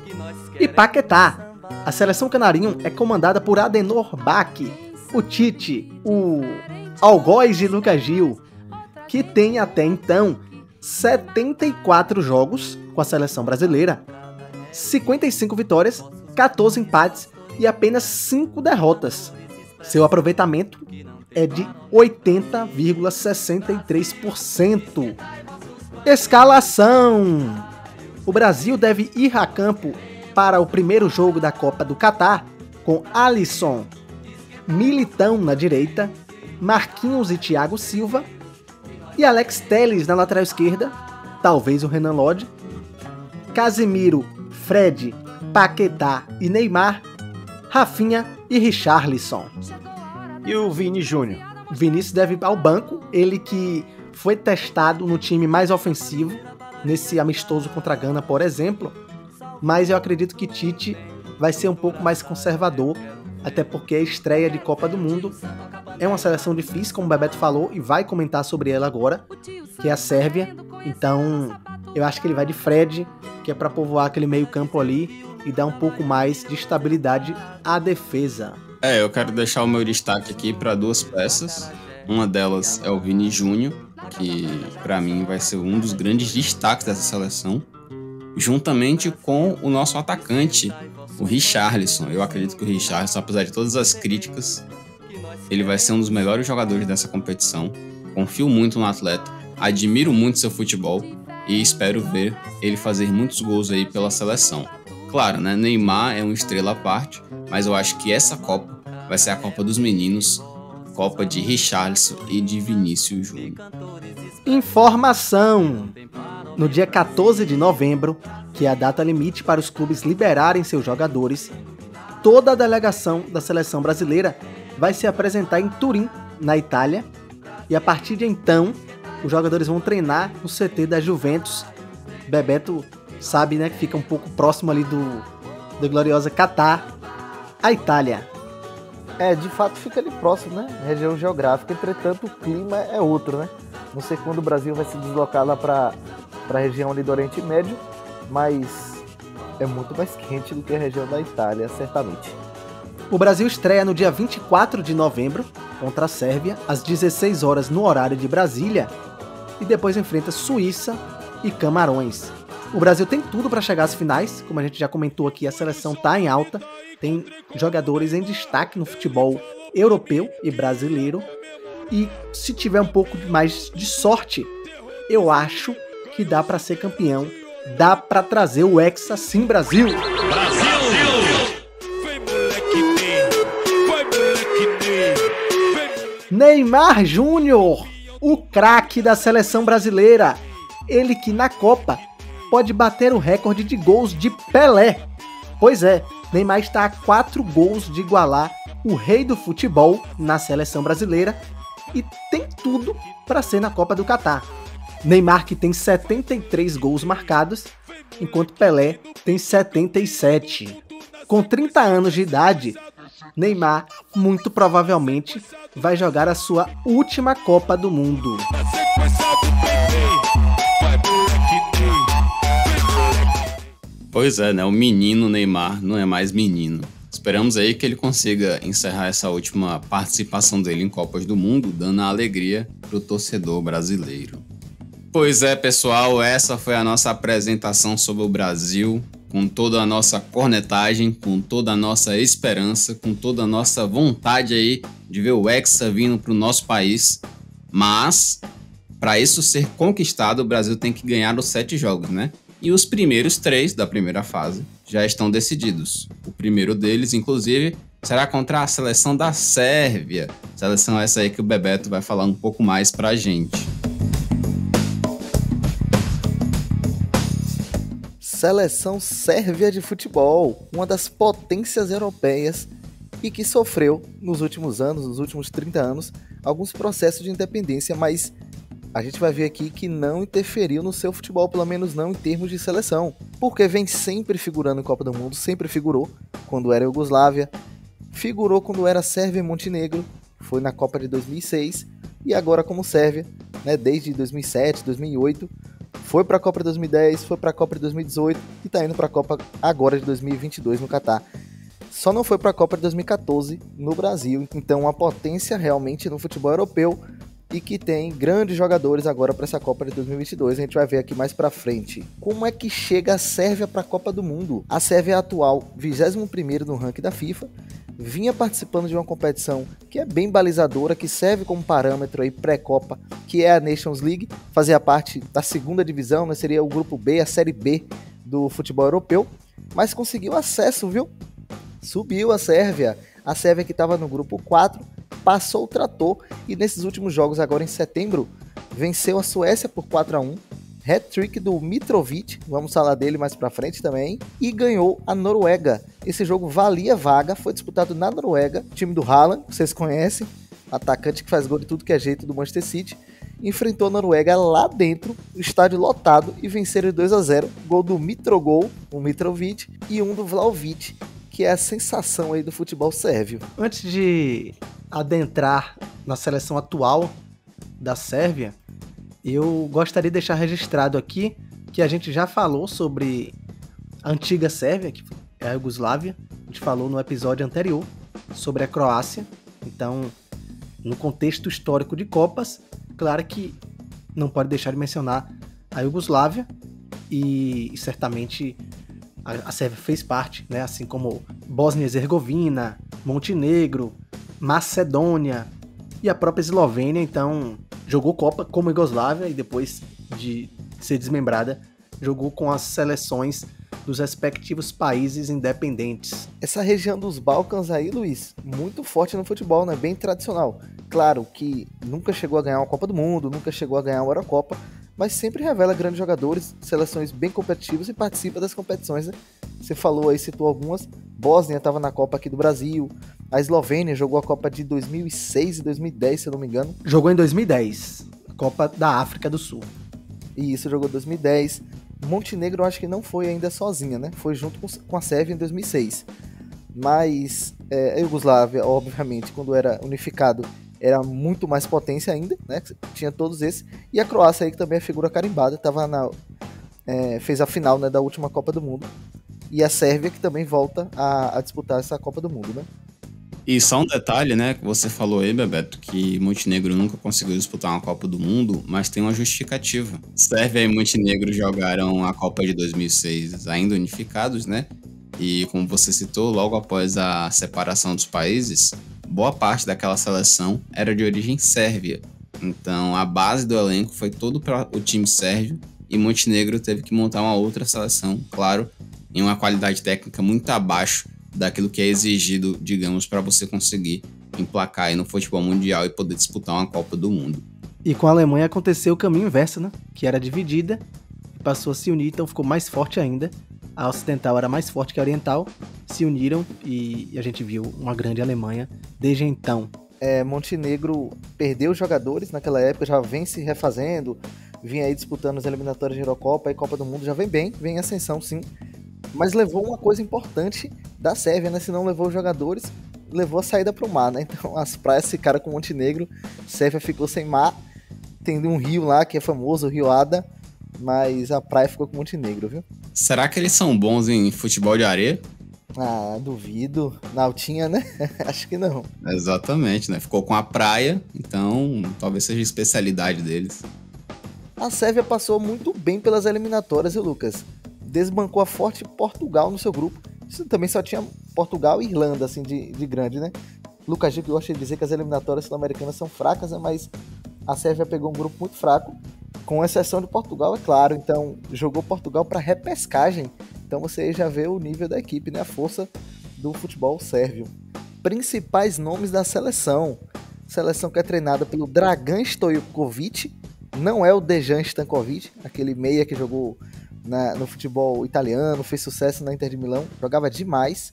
e Paquetá. A seleção canarinho é comandada por Adenor Bach, o Tite, o algoz de Lucas Gil, que tem até então 74 jogos com a seleção brasileira, 55 vitórias, 14 empates e apenas 5 derrotas. Seu aproveitamento é de 80,63%. Escalação: o Brasil deve ir a campo para o primeiro jogo da Copa do Catar com Alisson, Militão na direita, Marquinhos e Thiago Silva, e Alex Telles na lateral esquerda, talvez o Renan Lodge, Casemiro, Fred, Paquetá e Neymar, Rafinha e Richarlison. E o Vini Júnior? Vinícius deve ir ao banco, ele que foi testado no time mais ofensivo, nesse amistoso contra a Gana, por exemplo, mas eu acredito que Tite vai ser um pouco mais conservador, até porque a estreia de Copa do Mundo é uma seleção difícil, como o Bebeto falou, e vai comentar sobre ela agora, que é a Sérvia. Então eu acho que ele vai de Fred, que é para povoar aquele meio campo ali e dar um pouco mais de estabilidade à defesa. Eu quero deixar o meu destaque aqui para 2 peças. Uma delas é o Vini Júnior, que para mim vai ser um dos grandes destaques dessa seleção, juntamente com o nosso atacante, o Richarlison. Eu acredito que o Richarlison, apesar de todas as críticas, ele vai ser um dos melhores jogadores dessa competição. Confio muito no atleta, admiro muito seu futebol e espero ver ele fazer muitos gols aí pela seleção. Claro, né? Neymar é uma estrela à parte, mas eu acho que essa Copa vai ser a Copa dos Meninos, Copa de Richarlison e de Vinícius Júnior. Informação: no dia 14 de novembro, que é a data limite para os clubes liberarem seus jogadores, toda a delegação da seleção brasileira vai se apresentar em Turim, na Itália, e a partir de então, os jogadores vão treinar no CT da Juventus. Bebeto sabe, né, que fica um pouco próximo ali do gloriosa Catar, a Itália. De fato fica ali próximo, né? Região geográfica, entretanto o clima é outro, né? Não sei quando o Brasil vai se deslocar lá para a região ali do Oriente Médio, mas é muito mais quente do que a região da Itália, certamente. O Brasil estreia no dia 24 de novembro contra a Sérvia, às 16 horas no horário de Brasília, e depois enfrenta Suíça e Camarões. O Brasil tem tudo para chegar às finais, como a gente já comentou aqui, a seleção está em alta, tem jogadores em destaque no futebol europeu e brasileiro, e se tiver um pouco mais de sorte, eu acho que dá para ser campeão, dá para trazer o Hexa sim, Brasil! Neymar Júnior, o craque da seleção brasileira, ele que na Copa pode bater o recorde de gols de Pelé. Pois é, Neymar está a 4 gols de igualar o rei do futebol na seleção brasileira e tem tudo para ser na Copa do Catar. Neymar que tem 73 gols marcados, enquanto Pelé tem 77. Com 30 anos de idade, Neymar muito provavelmente vai jogar a sua última Copa do Mundo. Pois é, né? O menino Neymar não é mais menino. Esperamos aí que ele consiga encerrar essa última participação dele em Copas do Mundo, dando a alegria pro torcedor brasileiro. Pois é, pessoal, essa foi a nossa apresentação sobre o Brasil, com toda a nossa cornetagem, com toda a nossa esperança, com toda a nossa vontade aí de ver o Hexa vindo pro nosso país. Mas, para isso ser conquistado, o Brasil tem que ganhar os 7 jogos, né? E os primeiros 3 da primeira fase já estão decididos. O primeiro deles, inclusive, será contra a seleção da Sérvia. Seleção essa aí que o Bebeto vai falar um pouco mais pra gente. Seleção sérvia de futebol, uma das potências europeias e que sofreu nos últimos anos, nos últimos 30 anos, alguns processos de independência, mas a gente vai ver aqui que não interferiu no seu futebol, pelo menos não em termos de seleção, porque vem sempre figurando em Copa do Mundo, sempre figurou quando era Iugoslávia, figurou quando era Sérvia e Montenegro, foi na Copa de 2006 e agora como Sérvia, né, desde 2007, 2008, foi para a Copa de 2010, foi para a Copa de 2018 e está indo para a Copa agora de 2022 no Catar. Só não foi para a Copa de 2014 no Brasil, então uma potência realmente no futebol europeu e que tem grandes jogadores agora para essa Copa de 2022, a gente vai ver aqui mais para frente. Como é que chega a Sérvia para a Copa do Mundo? A Sérvia é a atual 21º no ranking da FIFA, vinha participando de uma competição que é bem balizadora, que serve como parâmetro aí pré-Copa, que é a Nations League, fazia parte da segunda divisão, né? Seria o grupo B, a série B do futebol europeu, mas conseguiu acesso, viu? Subiu a Sérvia que estava no grupo 4, passou o trator e nesses últimos jogos, agora em setembro, venceu a Suécia por 4-1, hat-trick do Mitrovic, vamos falar dele mais pra frente também, e ganhou a Noruega. Esse jogo valia vaga, foi disputado na Noruega, time do Haaland, vocês conhecem, atacante que faz gol de tudo que é jeito do Manchester City, enfrentou a Noruega lá dentro, o estádio lotado, e venceram 2-0, gol do Mitrogol, o Mitrovic, e um do Vlahovic, que é a sensação aí do futebol sérvio. Antes de adentrar na seleção atual da Sérvia, eu gostaria de deixar registrado aqui que a gente já falou sobre a antiga Sérvia, que é a Iugoslávia. A gente falou no episódio anterior sobre a Croácia. Então, no contexto histórico de Copas, claro que não pode deixar de mencionar a Iugoslávia e certamente a Sérvia fez parte, né? Assim como Bósnia e Herzegovina, Montenegro, Macedônia e a própria Eslovênia. Então, jogou Copa como Iugoslávia e depois de ser desmembrada, jogou com as seleções dos respectivos países independentes. Essa região dos Balcãs aí, Luiz, muito forte no futebol, né? Bem tradicional. Claro que nunca chegou a ganhar uma Copa do Mundo, nunca chegou a ganhar uma Eurocopa, mas sempre revela grandes jogadores, seleções bem competitivas e participa das competições, né? Você falou aí, citou algumas. Bósnia estava na Copa aqui do Brasil, a Eslovênia jogou a Copa de 2006 e 2010, se eu não me engano. Jogou em 2010. Copa da África do Sul. E isso jogou 2010. Montenegro eu acho que não foi ainda sozinha, né? Foi junto com a Sérvia em 2006. Mas a Iugoslávia, obviamente, quando era unificado, era muito mais potência ainda, né? Tinha todos esses. E a Croácia aí, que também é figura carimbada, fez a final, né, da última Copa do Mundo. E a Sérvia, que também volta a disputar essa Copa do Mundo, né? E só um detalhe, né, que você falou aí, Bebeto, que Montenegro nunca conseguiu disputar uma Copa do Mundo, mas tem uma justificativa. Sérvia e Montenegro jogaram a Copa de 2006 ainda unificados, né? E como você citou, logo após a separação dos países, boa parte daquela seleção era de origem sérvia. Então a base do elenco foi todo para o time sérvio e Montenegro teve que montar uma outra seleção, claro, em uma qualidade técnica muito abaixo daquilo que é exigido, digamos, para você conseguir emplacar aí no futebol mundial e poder disputar uma Copa do Mundo. E com a Alemanha aconteceu o caminho inverso, né? Que era dividida e passou a se unir, então ficou mais forte ainda. A ocidental era mais forte que a oriental, se uniram e a gente viu uma grande Alemanha desde então. Montenegro perdeu jogadores naquela época, já vem se refazendo, vinha aí disputando as eliminatórias de Eurocopa e Copa do Mundo, já vem bem, vem em ascensão sim. Mas levou uma coisa importante da Sérvia, né? Se não levou os jogadores, levou a saída pro mar, né? Então as praias ficaram com Montenegro, Sérvia ficou sem mar, tem um rio lá que é famoso, o Rio Ada, mas a praia ficou com Montenegro, viu? Será que eles são bons em futebol de areia? Ah, duvido. Na altinha, né? Acho que não. Exatamente, né? Ficou com a praia, então talvez seja a especialidade deles. A Sérvia passou muito bem pelas eliminatórias, viu, Lucas? Desbancou a forte Portugal no seu grupo. Isso também só tinha Portugal e Irlanda, assim, de grande, né? Lucas Gico gosta de dizer que as eliminatórias sul-americanas são fracas, né? Mas a Sérvia pegou um grupo muito fraco, com exceção de Portugal, é claro. Então, jogou Portugal para repescagem. Então, você já vê o nível da equipe, né? A força do futebol sérvio. Principais nomes da seleção. Seleção que é treinada pelo Dragan Stojkovic. Não é o Dejan Stankovic, aquele meia que jogou no futebol italiano, fez sucesso na Inter de Milão, jogava demais.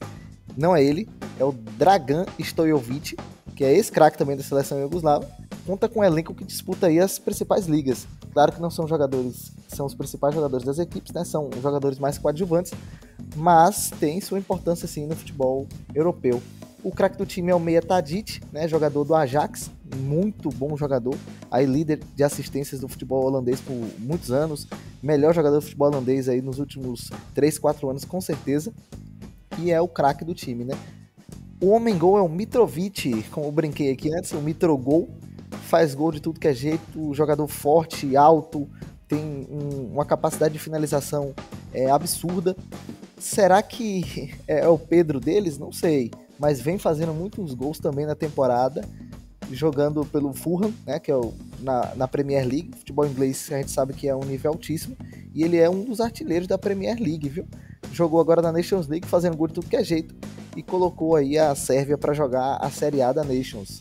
Não é ele, é o Dragan Stojkovic, que é ex-craque também da seleção iugoslava. Conta com um elenco que disputa aí as principais ligas. Claro que não são jogadores que são os principais jogadores das equipes, né? São jogadores mais coadjuvantes, mas tem sua importância sim no futebol europeu. O craque do time é o Meia Tadic, né? Jogador do Ajax, muito bom jogador, aí líder de assistências do futebol holandês por muitos anos, melhor jogador do futebol holandês aí nos últimos 3, 4 anos com certeza, e é o craque do time, né? O homem-gol é o Mitrovic, como eu brinquei aqui antes, o Mitrogol, faz gol de tudo que é jeito, jogador forte, alto, tem uma capacidade de finalização absurda. Será que é o Pedro deles? Não sei, mas vem fazendo muitos gols também na temporada, jogando pelo Fulham, né, que é na Premier League. Futebol inglês a gente sabe que é um nível altíssimo, e ele é um dos artilheiros da Premier League, viu? Jogou agora na Nations League, fazendo gol de tudo que é jeito, e colocou aí a Sérvia para jogar a Série A da Nations.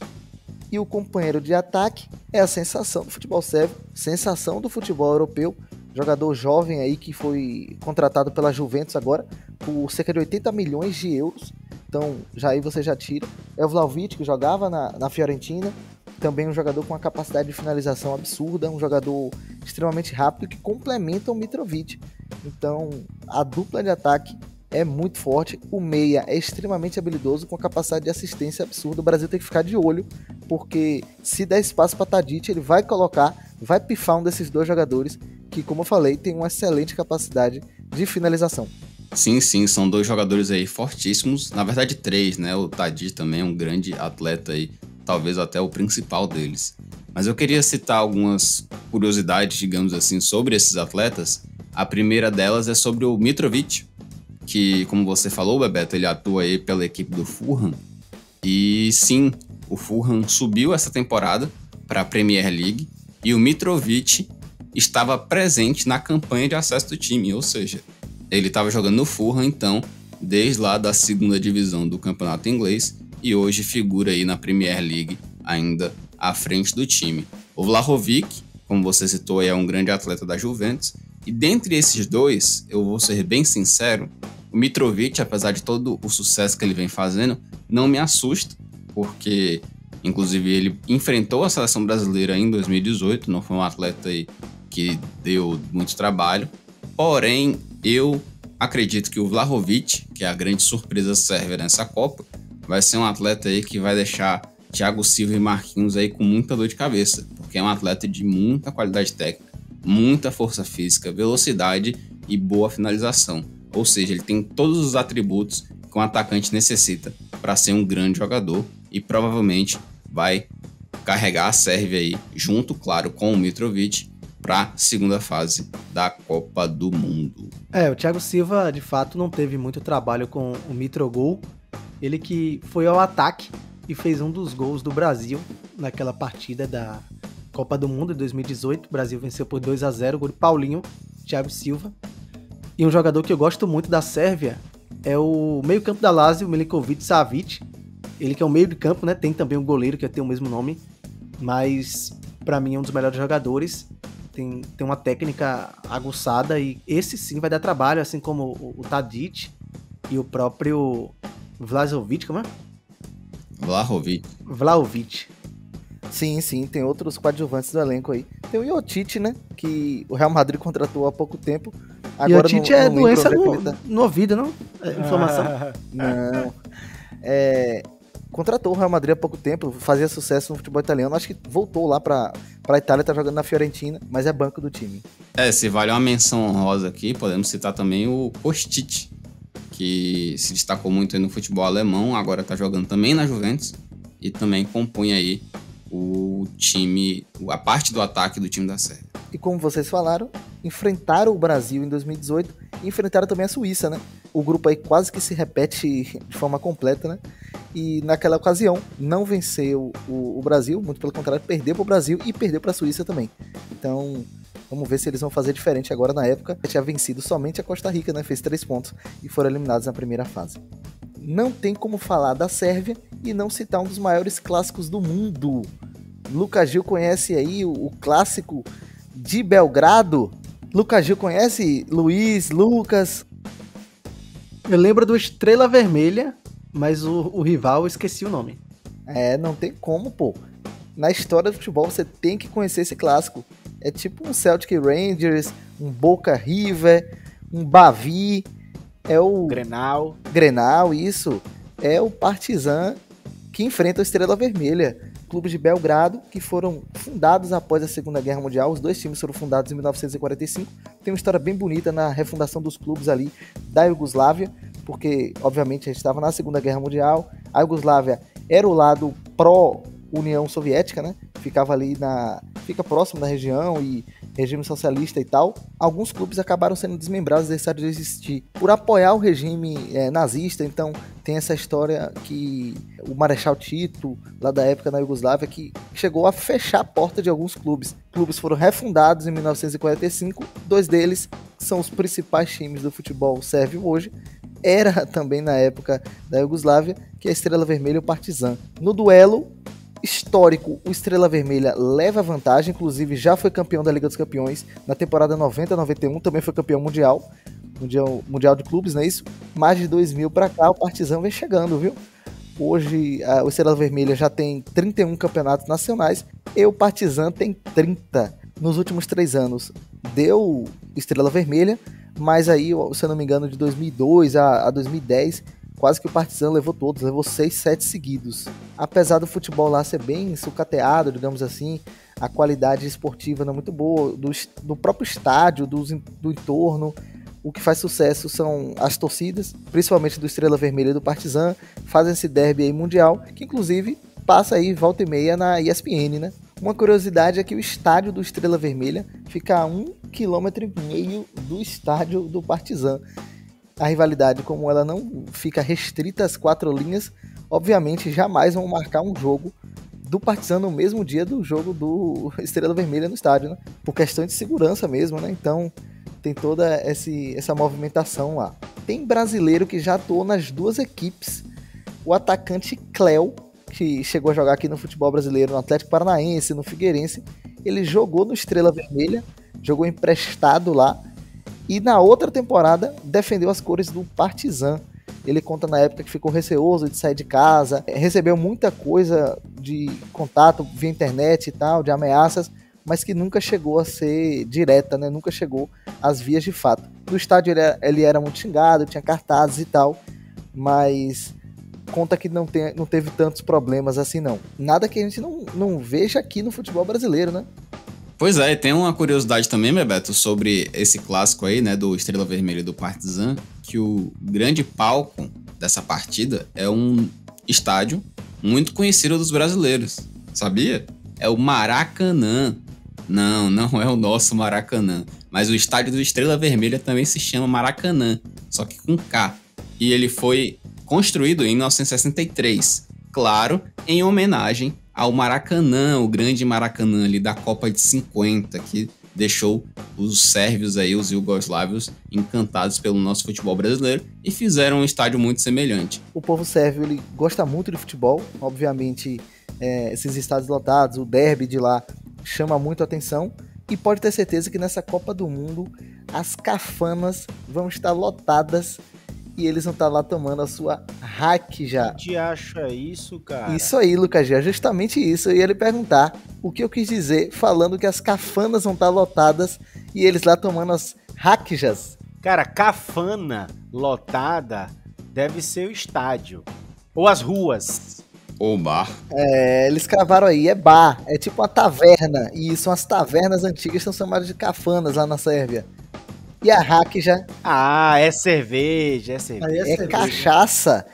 E o companheiro de ataque é a sensação do futebol sérvio, sensação do futebol europeu, jogador jovem aí que foi contratado pela Juventus agora por cerca de 80 milhões de euros. Então aí você já tira. É o Vlahovic, que jogava na Fiorentina, também um jogador com uma capacidade de finalização absurda, um jogador extremamente rápido que complementa o Mitrovic. Então a dupla de ataque é muito forte, o meia é extremamente habilidoso, com a capacidade de assistência absurda. O Brasil tem que ficar de olho, porque se der espaço para Tadic, ele vai pifar um desses dois jogadores, que, como eu falei, tem uma excelente capacidade de finalização. Sim, são dois jogadores aí fortíssimos, na verdade 3, né? O Tadic também é um grande atleta aí, talvez até o principal deles. Mas eu queria citar algumas curiosidades, digamos assim, sobre esses atletas. A primeira delas é sobre o Mitrovic, que, como você falou, Bebeto, ele atua aí pela equipe do Fulham. E sim, o Fulham subiu essa temporada para a Premier League e o Mitrovic estava presente na campanha de acesso do time, ou seja, ele estava jogando no Fulham, então, desde lá da 2ª divisão do campeonato inglês, e hoje figura aí na Premier League, ainda à frente do time. O Vlahovic, como você citou, é um grande atleta da Juventus, e dentre esses dois, eu vou ser bem sincero, o Mitrovic, apesar de todo o sucesso que ele vem fazendo, não me assusta, porque Inclusive, ele enfrentou a seleção brasileira em 2018, não foi um atleta aí que deu muito trabalho. Porém, eu acredito que o Vlahovic, que é a grande surpresa sérvia nessa Copa, vai ser um atleta aí que vai deixar Thiago Silva e Marquinhos aí com muita dor de cabeça, porque é um atleta de muita qualidade técnica, muita força física, velocidade e boa finalização. Ou seja, ele tem todos os atributos que um atacante necessita para ser um grande jogador e provavelmente vai carregar a Sérvia aí, junto, claro, com o Mitrovic, para a segunda fase da Copa do Mundo. O Thiago Silva, de fato, não teve muito trabalho com o Mitroglou. Ele que foi ao ataque e fez um dos gols do Brasil naquela partida da Copa do Mundo de 2018. O Brasil venceu por 2-0, gol de Paulinho, Thiago Silva. E um jogador que eu gosto muito da Sérvia é o meio-campo da Lazio, Milinkovic Savic. Ele que é o meio de campo, né? Tem também um goleiro que tem o mesmo nome, mas pra mim é um dos melhores jogadores. Tem uma técnica aguçada e esse sim vai dar trabalho, assim como o Tadic e o próprio Vlahovic, como é? Vlahovic. Sim, tem outros coadjuvantes do elenco aí. Tem o Jotic, né? Que o Real Madrid contratou há pouco tempo. Agora Jotic é doença no ouvido, não? Informação. Não. Contratou o Real Madrid há pouco tempo, fazia sucesso no futebol italiano. Acho que voltou lá pra Itália, tá jogando na Fiorentina, mas é banco do time. Se vale uma menção honrosa aqui, podemos citar também o Kostic, que se destacou muito aí no futebol alemão, agora tá jogando também na Juventus e também compõe aí o time, a parte do ataque do time da Sérvia. E como vocês falaram, enfrentaram o Brasil em 2018 e enfrentaram também a Suíça, né? O grupo aí quase que se repete de forma completa, né? E naquela ocasião não venceu o Brasil, muito pelo contrário, perdeu para o Brasil e perdeu para a Suíça também. Então, vamos ver se eles vão fazer diferente agora na época. Tinha vencido somente a Costa Rica, né? Fez 3 pontos e foram eliminados na primeira fase. Não tem como falar da Sérvia e não citar um dos maiores clássicos do mundo. Lucas Gil conhece aí o clássico de Belgrado? Lucas Gil conhece? Luiz, Lucas? Eu lembro do Estrela Vermelha, mas o rival eu esqueci o nome. Não tem como, pô. Na história do futebol você tem que conhecer esse clássico. É tipo um Celtic Rangers, um Boca River, um Bavi, é o Grenal, isso. É o Partizan que enfrenta o Estrela Vermelha, clubes de Belgrado que foram fundados após a Segunda Guerra Mundial. Os dois times foram fundados em 1945. Tem uma história bem bonita na refundação dos clubes ali da Iugoslávia, porque obviamente a gente estava na Segunda Guerra Mundial. A Iugoslávia era o lado pró-União Soviética, né? Fica próximo da região e regime socialista e tal. Alguns clubes acabaram sendo desmembrados, deixaram de existir por apoiar o regime nazista. Então tem essa história que o Marechal Tito, lá da época na Iugoslávia, que chegou a fechar a porta de alguns clubes. Clubes foram refundados em 1945, 2 deles são os principais times do futebol sérvio hoje. Era também na época da Iugoslávia, que é a Estrela Vermelha e o Partizan. No duelo histórico, o Estrela Vermelha leva vantagem, inclusive já foi campeão da Liga dos Campeões na temporada 90-91, também foi campeão mundial de clubes, não é isso? Mais de 2000 para cá, o Partizan vem chegando, viu? Hoje o Estrela Vermelha já tem 31 campeonatos nacionais e o Partizan tem 30. Nos últimos 3 anos deu Estrela Vermelha, mas aí, se eu não me engano, de 2002 a 2010, quase que o Partizan levou todos, levou 6, 7 seguidos. Apesar do futebol lá ser bem sucateado, digamos assim, a qualidade esportiva não é muito boa, do próprio estádio, do entorno. O que faz sucesso são as torcidas, principalmente do Estrela Vermelha e do Partizan, fazem esse derby aí mundial, que inclusive passa aí volta e meia na ESPN, né? Uma curiosidade é que o estádio do Estrela Vermelha fica a 1,5 km do estádio do Partizan. A rivalidade, como ela não fica restrita às 4 linhas, obviamente jamais vão marcar um jogo do Partizan no mesmo dia do jogo do Estrela Vermelha no estádio, né? Por questão de segurança mesmo, né? Então tem toda essa movimentação lá. Tem brasileiro que já atuou nas 2 equipes. O atacante Cléo, que chegou a jogar aqui no futebol brasileiro, no Atlético Paranaense, no Figueirense, ele jogou no Estrela Vermelha, jogou emprestado lá, e na outra temporada defendeu as cores do Partizan. Ele conta na época que ficou receoso de sair de casa, recebeu muita coisa de contato via internet e tal, de ameaças, mas que nunca chegou a ser direta, né? Nunca chegou às vias de fato. No estádio ele era muito xingado, tinha cartazes e tal, mas conta que não teve tantos problemas assim não. Nada que a gente não veja aqui no futebol brasileiro, né? Pois é, tem uma curiosidade também, Bebeto, sobre esse clássico aí, né, do Estrela Vermelha e do Partizan, que o grande palco dessa partida é um estádio muito conhecido dos brasileiros, sabia? É o Maracanã. Não é o nosso Maracanã, mas o estádio do Estrela Vermelha também se chama Maracanã, só que com K. E ele foi construído em 1963, claro, em homenagem ao Maracanã, o grande Maracanã ali da Copa de 50, que deixou os sérvios aí, os iugoslávios, encantados pelo nosso futebol brasileiro e fizeram um estádio muito semelhante. O povo sérvio, ele gosta muito de futebol, obviamente esses estádios lotados, o derby de lá chama muito a atenção, e pode ter certeza que nessa Copa do Mundo as cafanas vão estar lotadas e eles vão estar lá tomando a sua Rakija. Que acha isso, cara? Isso aí, Lucas G, é justamente isso. Eu ia lhe perguntar o que eu quis dizer falando que as cafanas vão estar lotadas e eles lá tomando as Rakijas. Cara, cafana lotada deve ser o estádio. Ou as ruas. Ou bar. Eles cravaram aí, é bar, é tipo uma taverna. E são as tavernas antigas, são chamadas de cafanas lá na Sérvia. E a Rakija... é cerveja, É cachaça.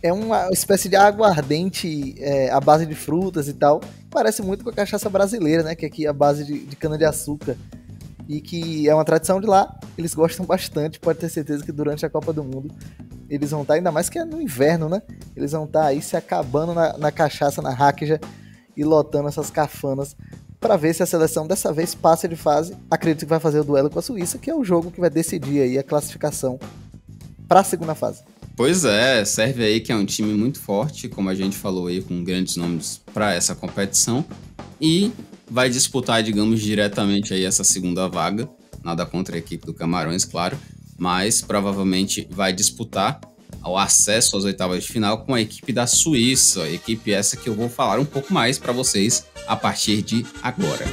É uma espécie de aguardente à base de frutas e tal. Parece muito com a cachaça brasileira, né? Que aqui é a base de cana-de-açúcar. E que é uma tradição de lá. Eles gostam bastante. Pode ter certeza que durante a Copa do Mundo eles vão estar, ainda mais que é no inverno, né? Eles vão estar aí se acabando na cachaça, na Rakija e lotando essas cafanas para ver se a seleção dessa vez passa de fase. Acredito que vai fazer o duelo com a Suíça, que é o jogo que vai decidir aí a classificação para a segunda fase. Pois é, serve aí que é um time muito forte, como a gente falou aí, com grandes nomes para essa competição, e vai disputar, digamos, diretamente aí essa segunda vaga, nada contra a equipe do Camarões, claro, mas provavelmente vai disputar o acesso às oitavas de final com a equipe da Suíça, equipe essa que eu vou falar um pouco mais para vocês a partir de agora.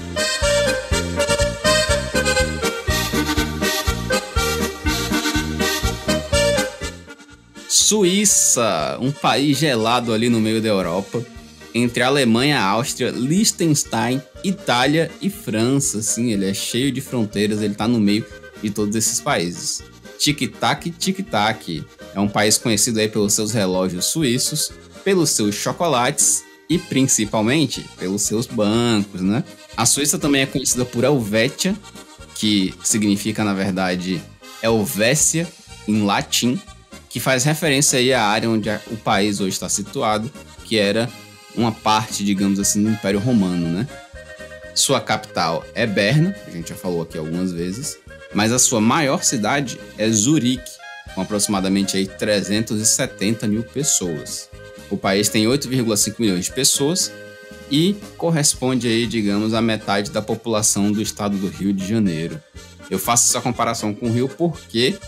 Suíça, um país gelado ali no meio da Europa, entre Alemanha, Áustria, Liechtenstein, Itália e França. Sim, ele é cheio de fronteiras, ele tá no meio de todos esses países. Tic-tac, tic-tac. É um país conhecido aí pelos seus relógios suíços, pelos seus chocolates e principalmente pelos seus bancos, né? A Suíça também é conhecida por Helvétia, que significa, na verdade, Helvécia em latim, que faz referência aí à área onde o país hoje está situado, que era uma parte, digamos assim, do Império Romano, né? Sua capital é Berna, a gente já falou aqui algumas vezes, mas a sua maior cidade é Zurique, com aproximadamente aí 370 mil pessoas. O país tem 8,5 milhões de pessoas e corresponde aí, digamos, à metade da população do estado do Rio de Janeiro. Eu faço essa comparação com o Rio porque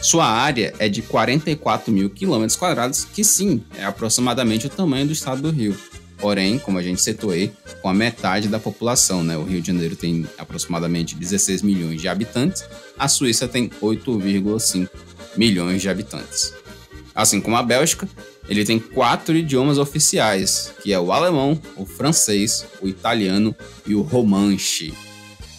sua área é de 44 mil quilômetros quadrados, que sim, é aproximadamente o tamanho do estado do Rio. Porém, como a gente citou aí, com a metade da população, né? O Rio de Janeiro tem aproximadamente 16 milhões de habitantes, a Suíça tem 8,5 milhões de habitantes. Assim como a Bélgica, ele tem 4 idiomas oficiais, que é o alemão, o francês, o italiano e o romanche.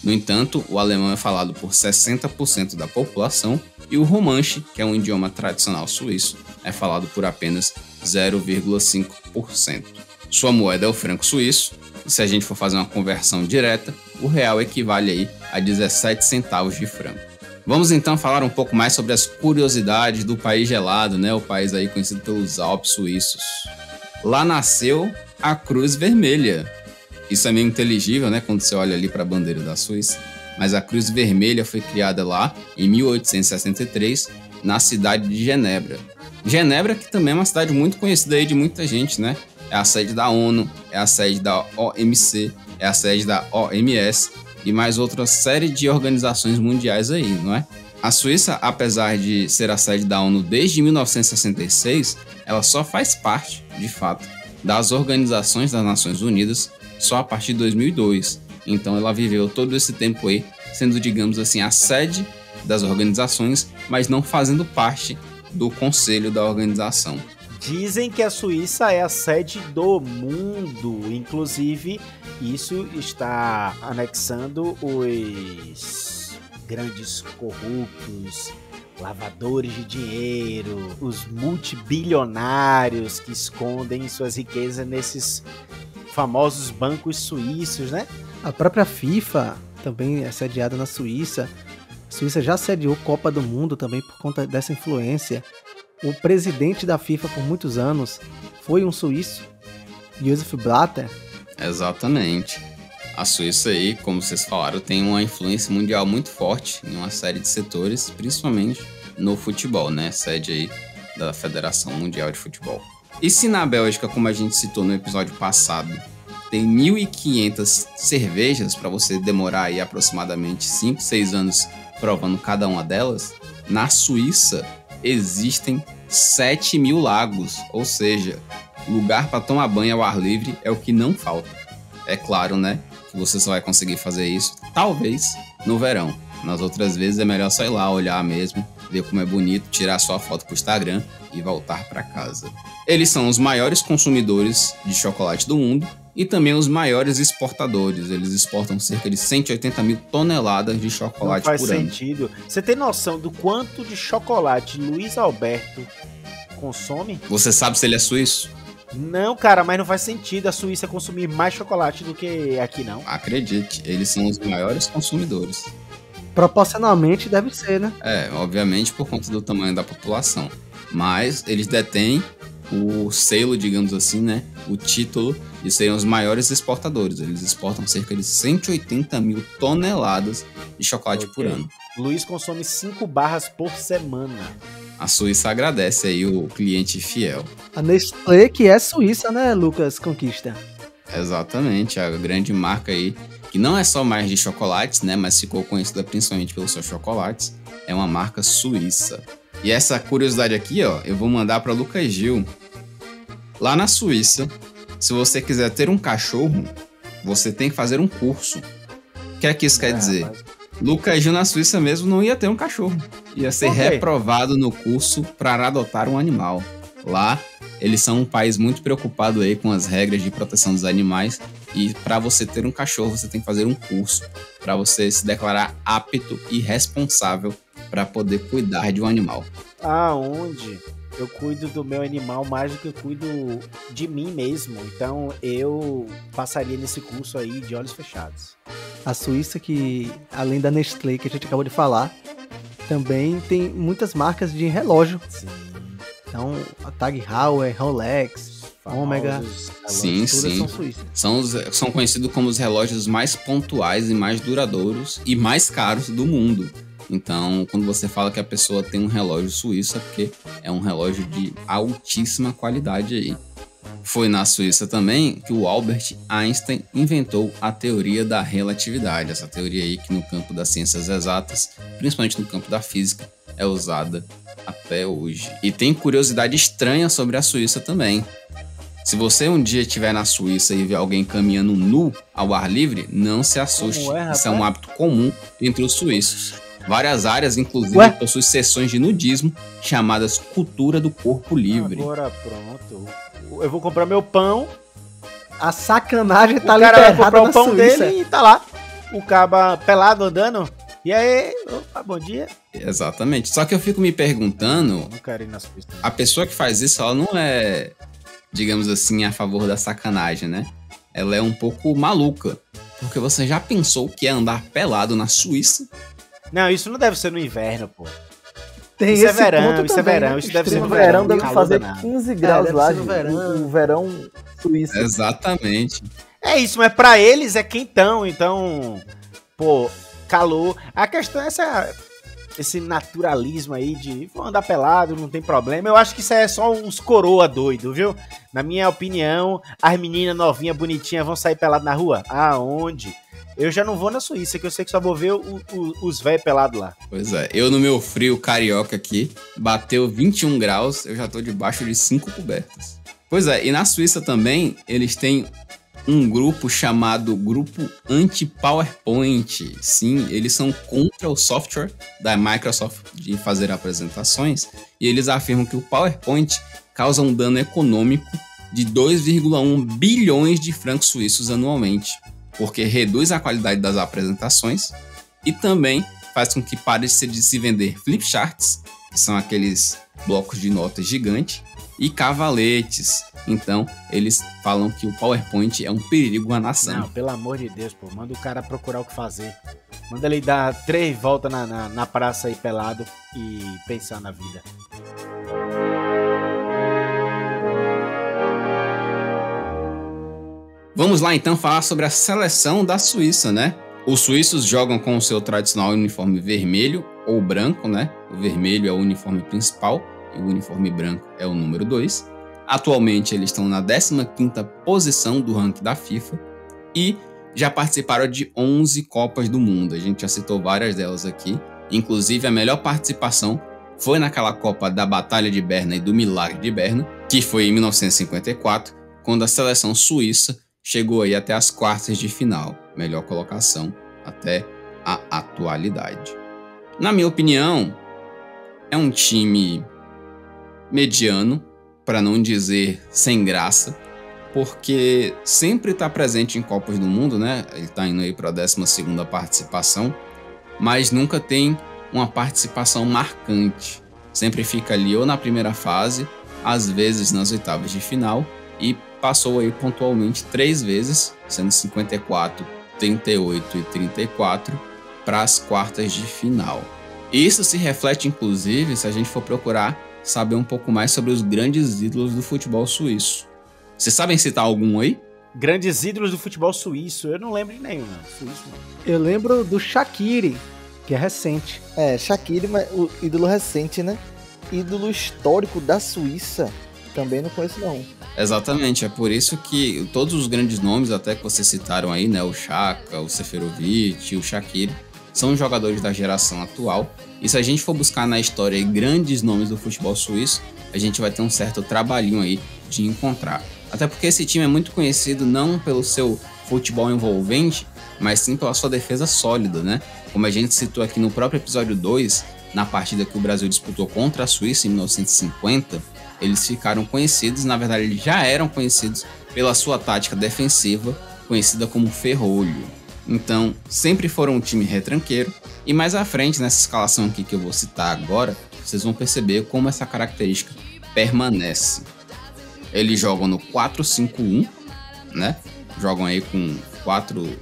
No entanto, o alemão é falado por 60% da população e o romanche, que é um idioma tradicional suíço, é falado por apenas 0,5%. Sua moeda é o franco suíço, e se a gente for fazer uma conversão direta, o real equivale aí a 17 centavos de franco. Vamos então falar um pouco mais sobre as curiosidades do país gelado, né? O país aí conhecido pelos Alpes suíços. Lá nasceu a Cruz Vermelha. Isso é meio inteligível, né? Quando você olha ali para a bandeira da Suíça. Mas a Cruz Vermelha foi criada lá em 1863, na cidade de Genebra. Genebra, que também é uma cidade muito conhecida aí de muita gente, né? É a sede da ONU, é a sede da OMC, é a sede da OMS e mais outra série de organizações mundiais aí, não é? A Suíça, apesar de ser a sede da ONU desde 1966, ela só faz parte, de fato, das organizações das Nações Unidas só a partir de 2002. Então ela viveu todo esse tempo aí, sendo, digamos assim, a sede das organizações, mas não fazendo parte do conselho da organização. Dizem que a Suíça é a sede do mundo, inclusive isso está anexando os grandes corruptos, lavadores de dinheiro, os multibilionários que escondem suas riquezas nesses famosos bancos suíços, né? A própria FIFA também é sediada na Suíça. A Suíça já sediou Copa do Mundo também por conta dessa influência. O presidente da FIFA por muitos anos foi um suíço, Josef Blatter. Exatamente. A Suíça aí, como vocês falaram, tem uma influência mundial muito forte em uma série de setores, principalmente no futebol, né? Sede aí da Federação Mundial de Futebol. E se na Bélgica, como a gente citou no episódio passado, tem 1.500 cervejas para você demorar aí aproximadamente 5, 6 anos provando cada uma delas, na Suíça existem 7.000 lagos, ou seja, lugar para tomar banho ao ar livre é o que não falta. É claro, né, que você só vai conseguir fazer isso, talvez, no verão. Nas outras vezes é melhor só ir lá, olhar mesmo, ver como é bonito, tirar sua foto pro Instagram e voltar para casa. Eles são os maiores consumidores de chocolate do mundo e também os maiores exportadores. Eles exportam cerca de 180.000 toneladas de chocolate por ano. Não faz sentido. Você tem noção do quanto de chocolate Luiz Alberto consome? Você sabe se ele é suíço? Não, cara, mas não faz sentido a Suíça consumir mais chocolate do que aqui, não. Acredite, eles são os maiores consumidores. Proporcionalmente deve ser, né? Obviamente por conta do tamanho da população. Mas eles detêm o selo, digamos assim, né? O título de serem os maiores exportadores. Eles exportam cerca de 180.000 toneladas de chocolate por ano. Luiz consome 5 barras por semana. A Suíça agradece aí o cliente fiel. A Nestlé, que é suíça, né, Lucas Conquista? Exatamente, a grande marca aí, que não é só mais de chocolates, né, mas ficou conhecida principalmente pelos seus chocolates, é uma marca suíça. E essa curiosidade aqui, ó, eu vou mandar para Lucas Gil. Lá na Suíça, se você quiser ter um cachorro, você tem que fazer um curso. O que é que isso quer dizer? Mas... Lucas Gil na Suíça mesmo não ia ter um cachorro. Ia ser reprovado no curso para adotar um animal. Lá, eles são um país muito preocupado aí com as regras de proteção dos animais. E para você ter um cachorro, você tem que fazer um curso para você se declarar apto e responsável para poder cuidar de um animal. Aonde? Eu cuido do meu animal mais do que eu cuido de mim mesmo. Então eu passaria nesse curso aí de olhos fechados. A Suíça, que além da Nestlé que a gente acabou de falar, também tem muitas marcas de relógio. Sim. Então, a Tag Heuer, Rolex, Omega, sim, todas sim. são suíças. São conhecidos como os relógios mais pontuais e mais duradouros e mais caros do mundo. Então, quando você fala que a pessoa tem um relógio suíço, é porque é um relógio de altíssima qualidade aí. Foi na Suíça também que o Albert Einstein inventou a teoria da relatividade. Essa teoria aí que no campo das ciências exatas, principalmente no campo da física, é usada até hoje. E tem curiosidade estranha sobre a Suíça também. Se você um dia estiver na Suíça e ver alguém caminhando nu ao ar livre, não se assuste. Isso é um hábito comum entre os suíços. Várias áreas, inclusive, possuem sessões de nudismo chamadas cultura do corpo livre. Agora pronto. Eu vou comprar meu pão. A sacanagem tá liberada. O cara vai comprar na o pão Suíça. dele e tá lá. O caba pelado andando. E aí, opa, bom dia. Exatamente. Só que eu fico me perguntando, Não quero ir na Suíça. a pessoa que faz isso, ela não é, digamos assim, a favor da sacanagem, né? Ela é um pouco maluca. Porque você já pensou que é andar pelado na Suíça? Não, isso não deve ser no inverno, pô. Tem Isso é esse verão, ponto isso é também, verão, né? isso deve ser no No verão deve calor fazer danado. 15 graus deve lá, ser no gente. verão. O verão suíço. Exatamente. É isso, mas pra eles é quentão, então, pô, calor. A questão é esse naturalismo aí de vou andar pelado, não tem problema. Eu acho que isso é só uns coroa doido, viu? Na minha opinião, as meninas novinhas, bonitinhas vão sair pelado na rua? Aonde? Eu já não vou na Suíça, que eu sei que só vou ver os velhos pelados lá. Pois é, eu no meu frio carioca aqui, bateu 21 graus, eu já tô debaixo de 5 cobertas. Pois é, e na Suíça também, eles têm um grupo chamado Grupo Anti-PowerPoint. Sim, eles são contra o software da Microsoft de fazer apresentações, e eles afirmam que o PowerPoint causa um dano econômico de 2,1 bilhões de francos suíços anualmente, porque reduz a qualidade das apresentações e também faz com que pare de se vender flipcharts, que são aqueles blocos de notas gigantes, e cavaletes. Então, eles falam que o PowerPoint é um perigo à nação. Não, pelo amor de Deus, pô, manda o cara procurar o que fazer. Manda ele dar 3 voltas na praça aí pelado e pensar na vida. Vamos lá então falar sobre a seleção da Suíça, né? Os suíços jogam com o seu tradicional uniforme vermelho ou branco, né? O vermelho é o uniforme principal e o uniforme branco é o número 2. Atualmente eles estão na 15ª posição do ranking da FIFA e já participaram de 11 Copas do Mundo. A gente já citou várias delas aqui. Inclusive a melhor participação foi naquela Copa da Batalha de Berna e do Milagre de Berna, que foi em 1954, quando a seleção suíça chegou aí até as quartas de final. Melhor colocação até a atualidade. Na minha opinião, é um time mediano, para não dizer sem graça, porque sempre está presente em Copas do Mundo, né? Ele está indo aí para a 12ª participação, mas nunca tem uma participação marcante. Sempre fica ali ou na primeira fase, às vezes nas oitavas de final, e passou aí pontualmente 3 vezes, sendo 54, 38 e 34, para as quartas de final. Isso se reflete, inclusive, se a gente for procurar saber um pouco mais sobre os grandes ídolos do futebol suíço. Vocês sabem citar algum aí? Grandes ídolos do futebol suíço, eu não lembro de nenhum, não. Suíço, não. Eu lembro do Shaqiri, que é recente. Shaqiri, mas o ídolo recente, né? Ídolo histórico da Suíça, também não conheço não. Exatamente, é por isso que todos os grandes nomes, até que vocês citaram aí, né? O Xhaka, o Seferovic, o Shaqiri, são jogadores da geração atual. E se a gente for buscar na história aí grandes nomes do futebol suíço, a gente vai ter um certo trabalhinho aí de encontrar. Até porque esse time é muito conhecido não pelo seu futebol envolvente, mas sim pela sua defesa sólida, né? Como a gente citou aqui no próprio episódio 2, na partida que o Brasil disputou contra a Suíça em 1950, eles ficaram conhecidos, na verdade eles já eram conhecidos pela sua tática defensiva, conhecida como ferrolho. Então, sempre foram um time retranqueiro, e mais à frente, nessa escalação aqui que eu vou citar agora, vocês vão perceber como essa característica permanece. Eles jogam no 4-5-1, né? Jogam aí com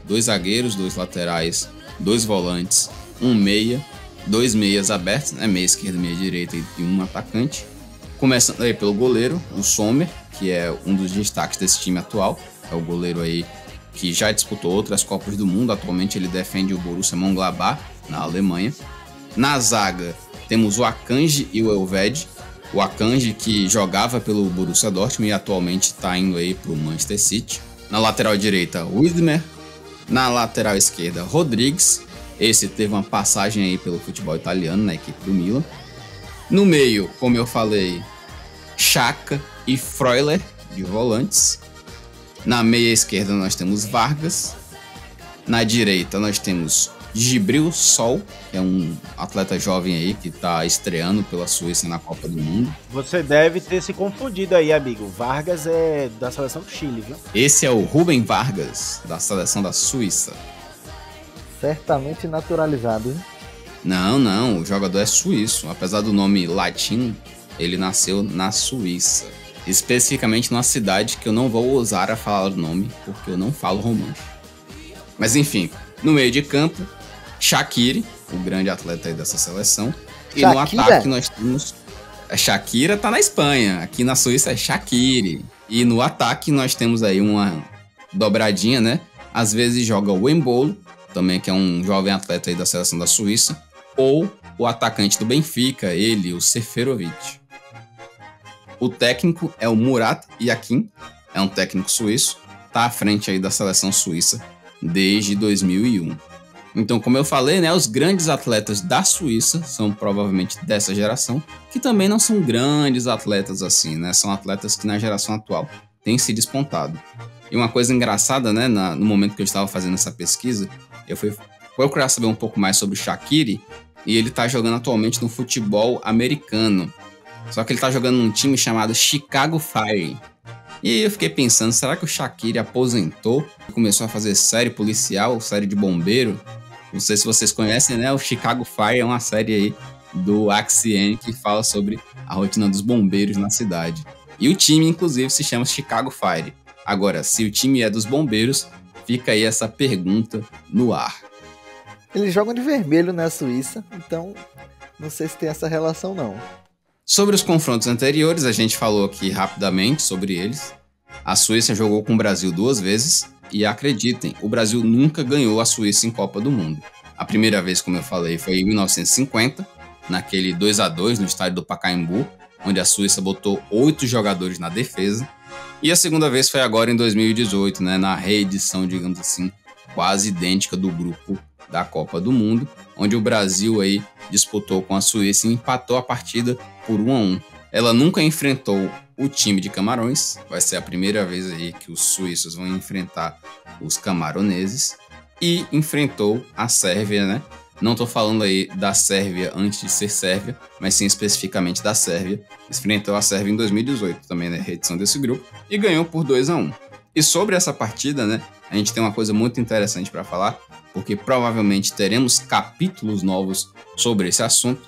2 zagueiros, 2 laterais, 2 volantes, 1 meia, 2 meias abertos, né? Meia esquerda, meia direita e 1 atacante. Começando aí pelo goleiro, o Sommer, que é um dos destaques desse time atual. É o goleiro aí que já disputou outras Copas do Mundo. Atualmente ele defende o Borussia Mönchengladbach, na Alemanha. Na zaga, temos o Akanji e o Elvedi. O Akanji, que jogava pelo Borussia Dortmund e atualmente está indo aí para o Manchester City. Na lateral direita, Widmer. Na lateral esquerda, Rodrigues. Esse teve uma passagem aí pelo futebol italiano, na equipe do Milan. No meio, como eu falei, Xhaka e Freuler, de volantes. Na meia esquerda nós temos Vargas. Na direita nós temos Djibril Sol, que é um atleta jovem aí que está estreando pela Suíça na Copa do Mundo. Você deve ter se confundido aí, amigo. Vargas é da seleção do Chile, viu? Esse é o Rubem Vargas, da seleção da Suíça. Certamente naturalizado, hein? Não, o jogador é suíço. Apesar do nome latino, ele nasceu na Suíça. Especificamente numa cidade que eu não vou ousar a falar o nome, porque eu não falo romance. Mas enfim, no meio de campo, Shaqiri, o grande atleta aí dessa seleção. E Shakira? No ataque nós temos... A Shakira tá na Espanha, aqui na Suíça é Shaqiri. E no ataque nós temos aí uma dobradinha, né? Às vezes joga o Embolo, também que é um jovem atleta aí da seleção da Suíça, ou o atacante do Benfica, ele, o Seferovic. O técnico é o Murat Yakin, é um técnico suíço, tá à frente aí da seleção suíça desde 2001. Então, como eu falei, né, os grandes atletas da Suíça são provavelmente dessa geração, que também não são grandes atletas assim, né? São atletas que na geração atual têm se despontado. E uma coisa engraçada, né, no momento que eu estava fazendo essa pesquisa, eu fui procurar saber um pouco mais sobre o Shaqiri, e ele está jogando atualmente no futebol americano. Só que ele está jogando num time chamado Chicago Fire. E aí eu fiquei pensando, será que o Shaqiri aposentou e começou a fazer série policial, série de bombeiro? Não sei se vocês conhecem, né? O Chicago Fire é uma série aí do AXN que fala sobre a rotina dos bombeiros na cidade. E o time, inclusive, se chama Chicago Fire. Agora, se o time é dos bombeiros, fica aí essa pergunta no ar. Eles jogam de vermelho na Suíça, então não sei se tem essa relação não. Sobre os confrontos anteriores, a gente falou aqui rapidamente sobre eles. A Suíça jogou com o Brasil 2 vezes e, acreditem, o Brasil nunca ganhou a Suíça em Copa do Mundo. A primeira vez, como eu falei, foi em 1950, naquele 2-2 no estádio do Pacaembu, onde a Suíça botou 8 jogadores na defesa. E a segunda vez foi agora em 2018, né, na reedição, digamos assim, quase idêntica do grupo da Copa do Mundo, onde o Brasil aí disputou com a Suíça e empatou a partida por 1-1. Ela nunca enfrentou o time de Camarões, vai ser a primeira vez aí que os suíços vão enfrentar os camaroneses, e enfrentou a Sérvia, né? Não tô falando aí da Sérvia antes de ser Sérvia, mas sim especificamente da Sérvia. Enfrentou a Sérvia em 2018, também na reedição desse grupo, e ganhou por 2-1. E sobre essa partida, né, a gente tem uma coisa muito interessante para falar, porque provavelmente teremos capítulos novos sobre esse assunto,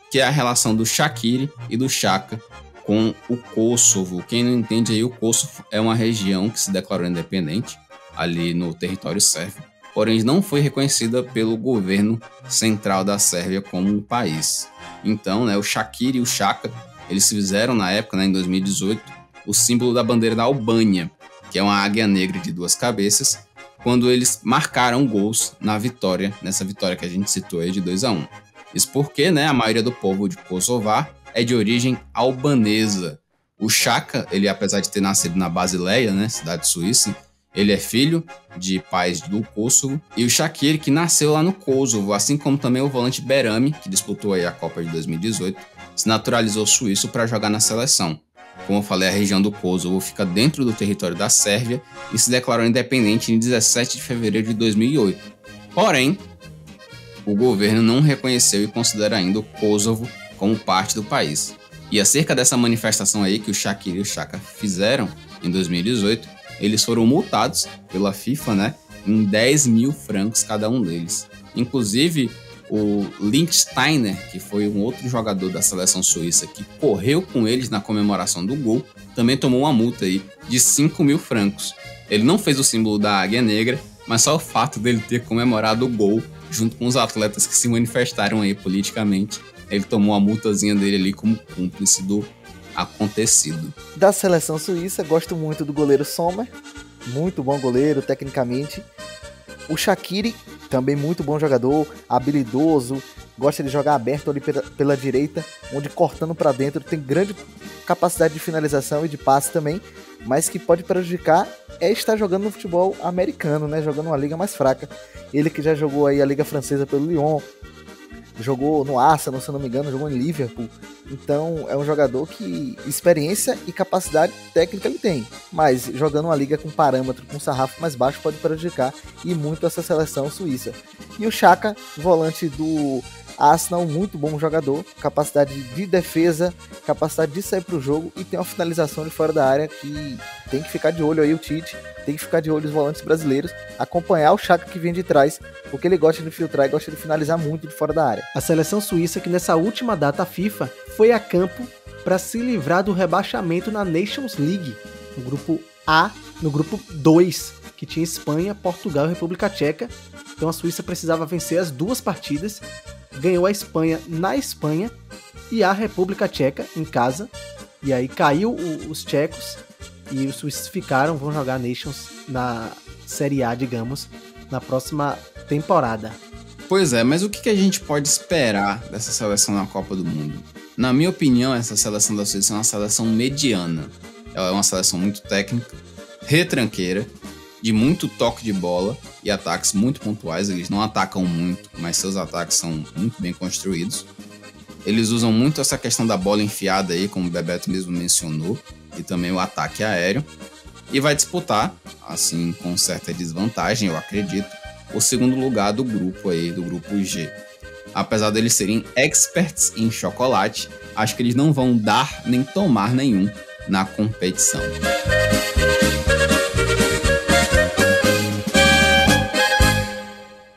que é a relação do Shaqiri e do Xhaka com o Kosovo. Quem não entende aí, o Kosovo é uma região que se declarou independente ali no território sérvio, porém não foi reconhecida pelo governo central da Sérvia como um país. Então, né, o Shaqiri e o Xhaka, eles fizeram na época, né, em 2018, o símbolo da bandeira da Albânia, que é uma águia negra de 2 cabeças, quando eles marcaram gols na vitória, nessa vitória que a gente citou aí de 2-1. Isso porque, né, a maioria do povo de Kosovar é de origem albanesa. O Xhaka, ele apesar de ter nascido na Basileia, né, cidade suíça, ele é filho de pais do Kosovo. E o Shaqiri, que nasceu lá no Kosovo, assim como também o volante Berami, que disputou aí a Copa de 2018, se naturalizou suíço para jogar na seleção. Como eu falei, a região do Kosovo fica dentro do território da Sérvia e se declarou independente em 17 de fevereiro de 2008. Porém, o governo não reconheceu e considera ainda o Kosovo como parte do país. E acerca dessa manifestação aí que o Shaqiri e o Xhaka fizeram em 2018, eles foram multados pela FIFA, né, em 10 mil francos cada um deles. Inclusive, o Lichtsteiner, que foi um outro jogador da seleção suíça que correu com eles na comemoração do gol, também tomou uma multa aí de 5 mil francos. Ele não fez o símbolo da águia negra, mas só o fato dele ter comemorado o gol junto com os atletas que se manifestaram aí politicamente, ele tomou a multazinha dele ali como cúmplice do acontecido. Da seleção suíça, gosto muito do goleiro Sommer, muito bom goleiro tecnicamente. O Shaqiri, também muito bom jogador, habilidoso, gosta de jogar aberto ali pela direita, onde cortando para dentro tem grande capacidade de finalização e de passe também, mas que pode prejudicar é estar jogando no futebol americano, né? Jogando uma liga mais fraca. Ele que já jogou aí a liga francesa pelo Lyon, jogou no Arsenal, se não me engano, jogou em Liverpool. Então é um jogador que experiência e capacidade técnica ele tem, mas jogando uma liga com parâmetro, com sarrafo mais baixo pode prejudicar e muito essa seleção suíça. E o Xhaka, volante do Arsenal, muito bom jogador, capacidade de defesa, capacidade de sair pro jogo e tem uma finalização de fora da área que tem que ficar de olho aí o Tite, tem que ficar de olho os volantes brasileiros, acompanhar o Xhaka que vem de trás, porque ele gosta de filtrar e gosta de finalizar muito de fora da área. A seleção suíça que nessa última data FIFA foi a campo para se livrar do rebaixamento na Nations League, no grupo A, no grupo 2, que tinha Espanha, Portugal e República Tcheca. Então a Suíça precisava vencer as 2 partidas, ganhou a Espanha na Espanha e a República Tcheca em casa, e aí caiu os tchecos e os suíços vão jogar Nations na Série A, digamos, na próxima temporada. Pois é, mas o que a gente pode esperar dessa seleção na Copa do Mundo? Na minha opinião, essa seleção da Suíça é uma seleção mediana. Ela é uma seleção muito técnica, retranqueira, de muito toque de bola e ataques muito pontuais. Eles não atacam muito, mas seus ataques são muito bem construídos. Eles usam muito essa questão da bola enfiada aí, como o Bebeto mesmo mencionou, e também o ataque aéreo. E vai disputar, assim, com certa desvantagem, eu acredito, o segundo lugar do grupo aí, do grupo G. Apesar deles serem experts em chocolate, acho que eles não vão dar nem tomar nenhum na competição.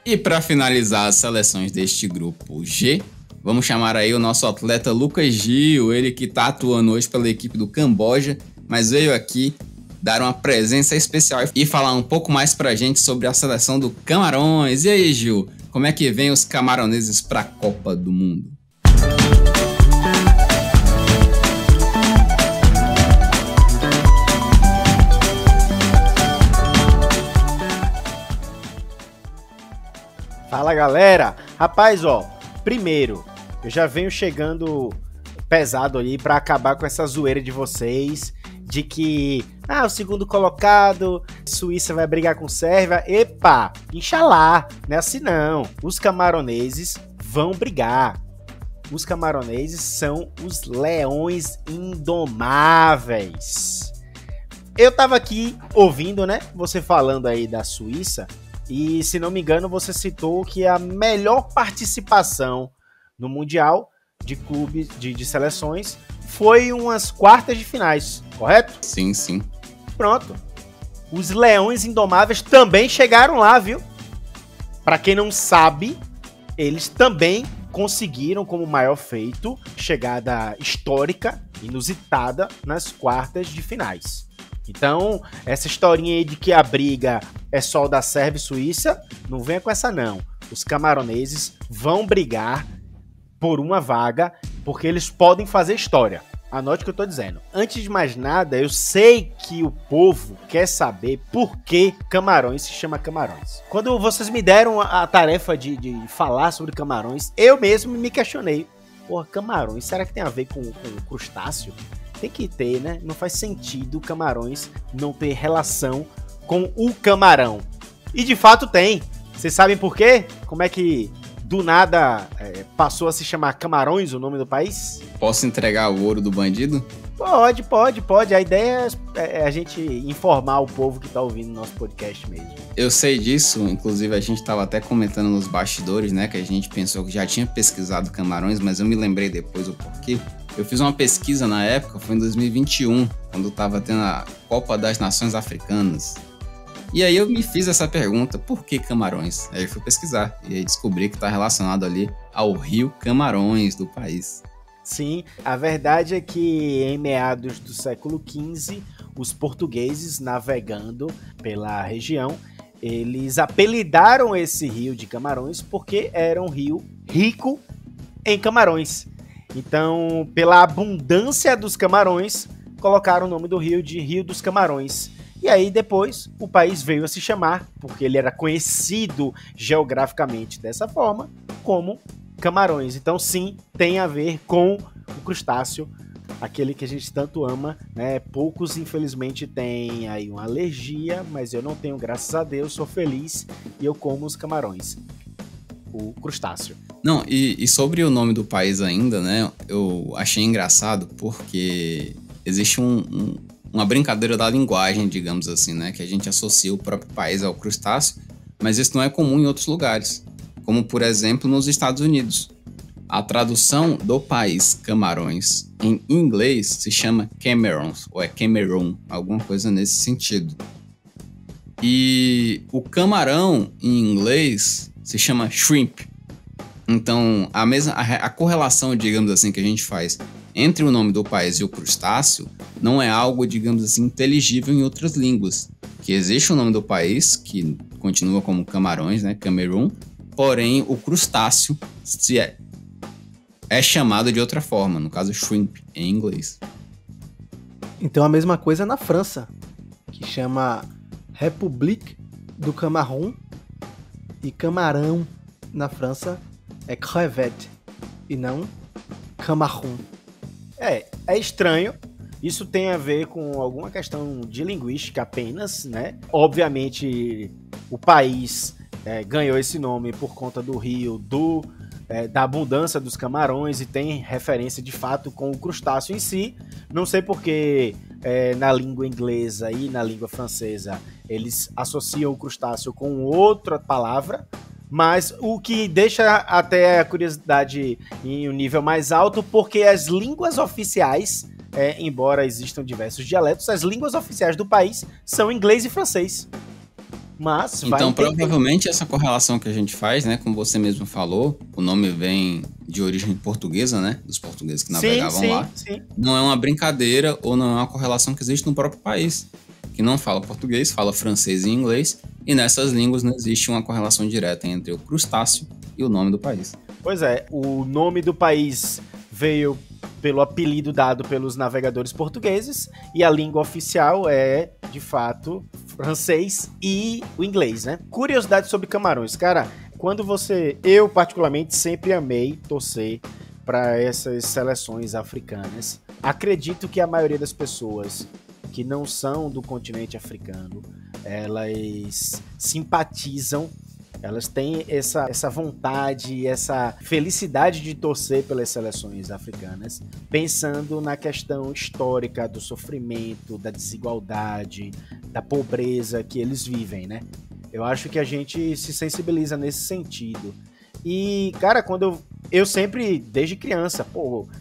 E para finalizar as seleções deste grupo G, vamos chamar aí o nosso atleta Lucas Gil, ele que está atuando hoje pela equipe do Camboja, mas veio aqui dar uma presença especial e falar um pouco mais pra gente sobre a seleção do Camarões. E aí, Gil, como é que vem os camaroneses pra Copa do Mundo? Fala, galera! Rapaz, ó, primeiro, eu já venho chegando pesado ali pra acabar com essa zoeira de vocês, de que, o segundo colocado, Suíça vai brigar com Sérvia. Epa, inxalá, não é assim não. Os camaroneses vão brigar. Os camaroneses são os leões indomáveis. Eu tava aqui ouvindo, né, você falando aí da Suíça, e se não me engano você citou que a melhor participação no Mundial de clubes, de seleções, foi umas quartas de finais, correto? Sim, sim. Pronto. Os Leões Indomáveis também chegaram lá, viu? Pra quem não sabe, eles também conseguiram, como maior feito, chegada histórica, inusitada, nas quartas de finais. Então, essa historinha aí de que a briga é só da Sérvia e Suíça, não venha com essa não. Os camaroneses vão brigar por uma vaga, porque eles podem fazer história. Anote o que eu tô dizendo. Antes de mais nada, eu sei que o povo quer saber por que Camarões se chama Camarões. Quando vocês me deram a tarefa de falar sobre Camarões, eu mesmo me questionei. Porra, Camarões, será que tem a ver com crustáceo? Tem que ter, né? Não faz sentido Camarões não ter relação com o camarão. E de fato tem. Vocês sabem por quê? Como é que do nada passou a se chamar Camarões o nome do país? Posso entregar o ouro do bandido? Pode. A ideia é a gente informar o povo que tá ouvindo nosso podcast mesmo. Eu sei disso, inclusive a gente tava até comentando nos bastidores, né, que a gente pensou que já tinha pesquisado Camarões, mas eu me lembrei depois o porquê. Eu fiz uma pesquisa na época, foi em 2021, quando tava tendo a Copa das Nações Africanas. E aí eu me fiz essa pergunta, por que Camarões? Aí eu fui pesquisar e aí descobri que está relacionado ali ao rio Camarões do país. Sim, a verdade é que em meados do século XV, os portugueses navegando pela região, eles apelidaram esse rio de Camarões porque era um rio rico em camarões. Então, pela abundância dos camarões, colocaram o nome do rio de Rio dos Camarões. E aí depois o país veio a se chamar, porque ele era conhecido geograficamente dessa forma, como Camarões. Então sim, tem a ver com o crustáceo, aquele que a gente tanto ama, né? Poucos infelizmente têm aí uma alergia, mas eu não tenho, graças a Deus, sou feliz e eu como os camarões, o crustáceo. Não, e sobre o nome do país ainda, né? Eu achei engraçado porque existe uma brincadeira da linguagem, digamos assim, né? Que a gente associa o próprio país ao crustáceo, mas isso não é comum em outros lugares, como por exemplo nos Estados Unidos. A tradução do país Camarões em inglês se chama Camerons, ou é Cameroon, alguma coisa nesse sentido. E o camarão em inglês se chama shrimp. Então a correlação, digamos assim, que a gente faz entre o nome do país e o crustáceo não é algo, digamos assim, inteligível em outras línguas. Que existe o nome do país, que continua como Camarões, né, Cameroon, porém o crustáceo é chamado de outra forma, no caso shrimp, em inglês. Então a mesma coisa na França, que chama République du Cameroun, e camarão na França é crevette, e não camarão. É estranho, Isso tem a ver com alguma questão de linguística apenas, né? Obviamente, o país ganhou esse nome por conta do rio, da abundância dos camarões, e tem referência de fato com o crustáceo em si. Não sei porque na língua inglesa e na língua francesa eles associam o crustáceo com outra palavra, mas o que deixa até a curiosidade em um nível mais alto, porque as línguas oficiais, embora existam diversos dialetos, as línguas oficiais do país são inglês e francês. Mas então, provavelmente, essa correlação que a gente faz, né, como você mesmo falou, o nome vem de origem portuguesa, né, dos portugueses que navegavam lá. Sim. Não é uma brincadeira ou não é uma correlação que existe no próprio país, que não fala português, fala francês e inglês, e nessas línguas não existe uma correlação direta entre o crustáceo e o nome do país. Pois é, o nome do país veio pelo apelido dado pelos navegadores portugueses, e a língua oficial é, de fato, francês e o inglês, né? Curiosidade sobre Camarões. Cara, eu particularmente sempre amei torcer para essas seleções africanas. Acredito que a maioria das pessoas que não são do continente africano, elas simpatizam, elas têm essa vontade, essa felicidade de torcer pelas seleções africanas, pensando na questão histórica do sofrimento, da desigualdade, da pobreza que eles vivem, né? Eu acho que a gente se sensibiliza nesse sentido. E, cara, quando eu sempre, desde criança,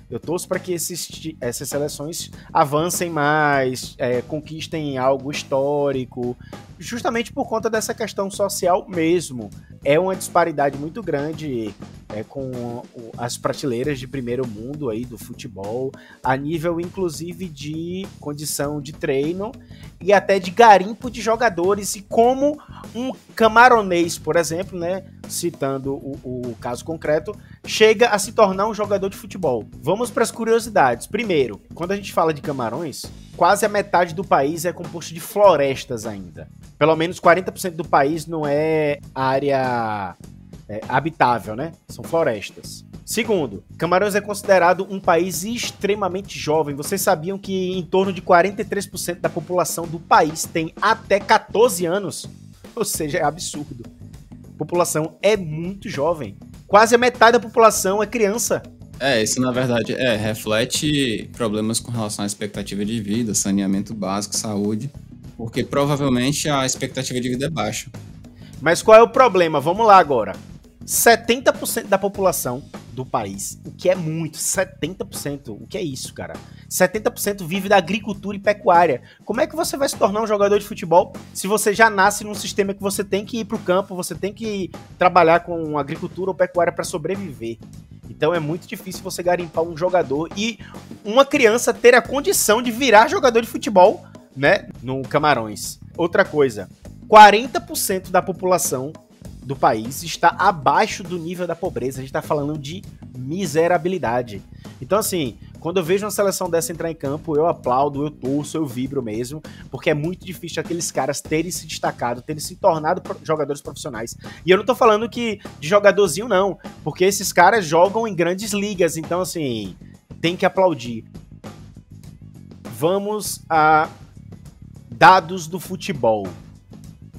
eu torço para que essas seleções avancem mais, conquistem algo histórico, justamente por conta dessa questão social mesmo. É uma disparidade muito grande com as prateleiras de primeiro mundo aí do futebol, a nível inclusive de condição de treino e até de garimpo de jogadores, e como um camaronês, por exemplo, né, citando o caso concreto, chega a se tornar um jogador de futebol. Vamos para as curiosidades. Primeiro, quando a gente fala de Camarões, quase a metade do país é composto de florestas ainda. Pelo menos 40% do país não é área habitável, né? São florestas. Segundo, Camarões é considerado um país extremamente jovem. Vocês sabiam que em torno de 43% da população do país tem até 14 anos? Ou seja, é absurdo. A população é muito jovem. Quase a metade da população é criança. Isso na verdade reflete problemas com relação à expectativa de vida, saneamento básico, saúde, porque provavelmente a expectativa de vida é baixa. Mas qual é o problema? Vamos lá agora. 70% da população do país, o que é muito, 70%, o que é isso, cara? 70% vive da agricultura e pecuária. Como é que você vai se tornar um jogador de futebol se você já nasce num sistema que você tem que ir pro campo, você tem que trabalhar com agricultura ou pecuária para sobreviver? Então é muito difícil você garimpar um jogador e uma criança ter a condição de virar jogador de futebol, né, no Camarões. Outra coisa, 40% da população do país está abaixo do nível da pobreza. A gente está falando de miserabilidade. Então, assim, quando eu vejo uma seleção dessa entrar em campo, eu aplaudo, eu torço, eu vibro mesmo, porque é muito difícil aqueles caras terem se destacado, terem se tornado jogadores profissionais. E eu não tô falando de jogadorzinho, não, porque esses caras jogam em grandes ligas, então, assim, tem que aplaudir. Vamos a dados do futebol.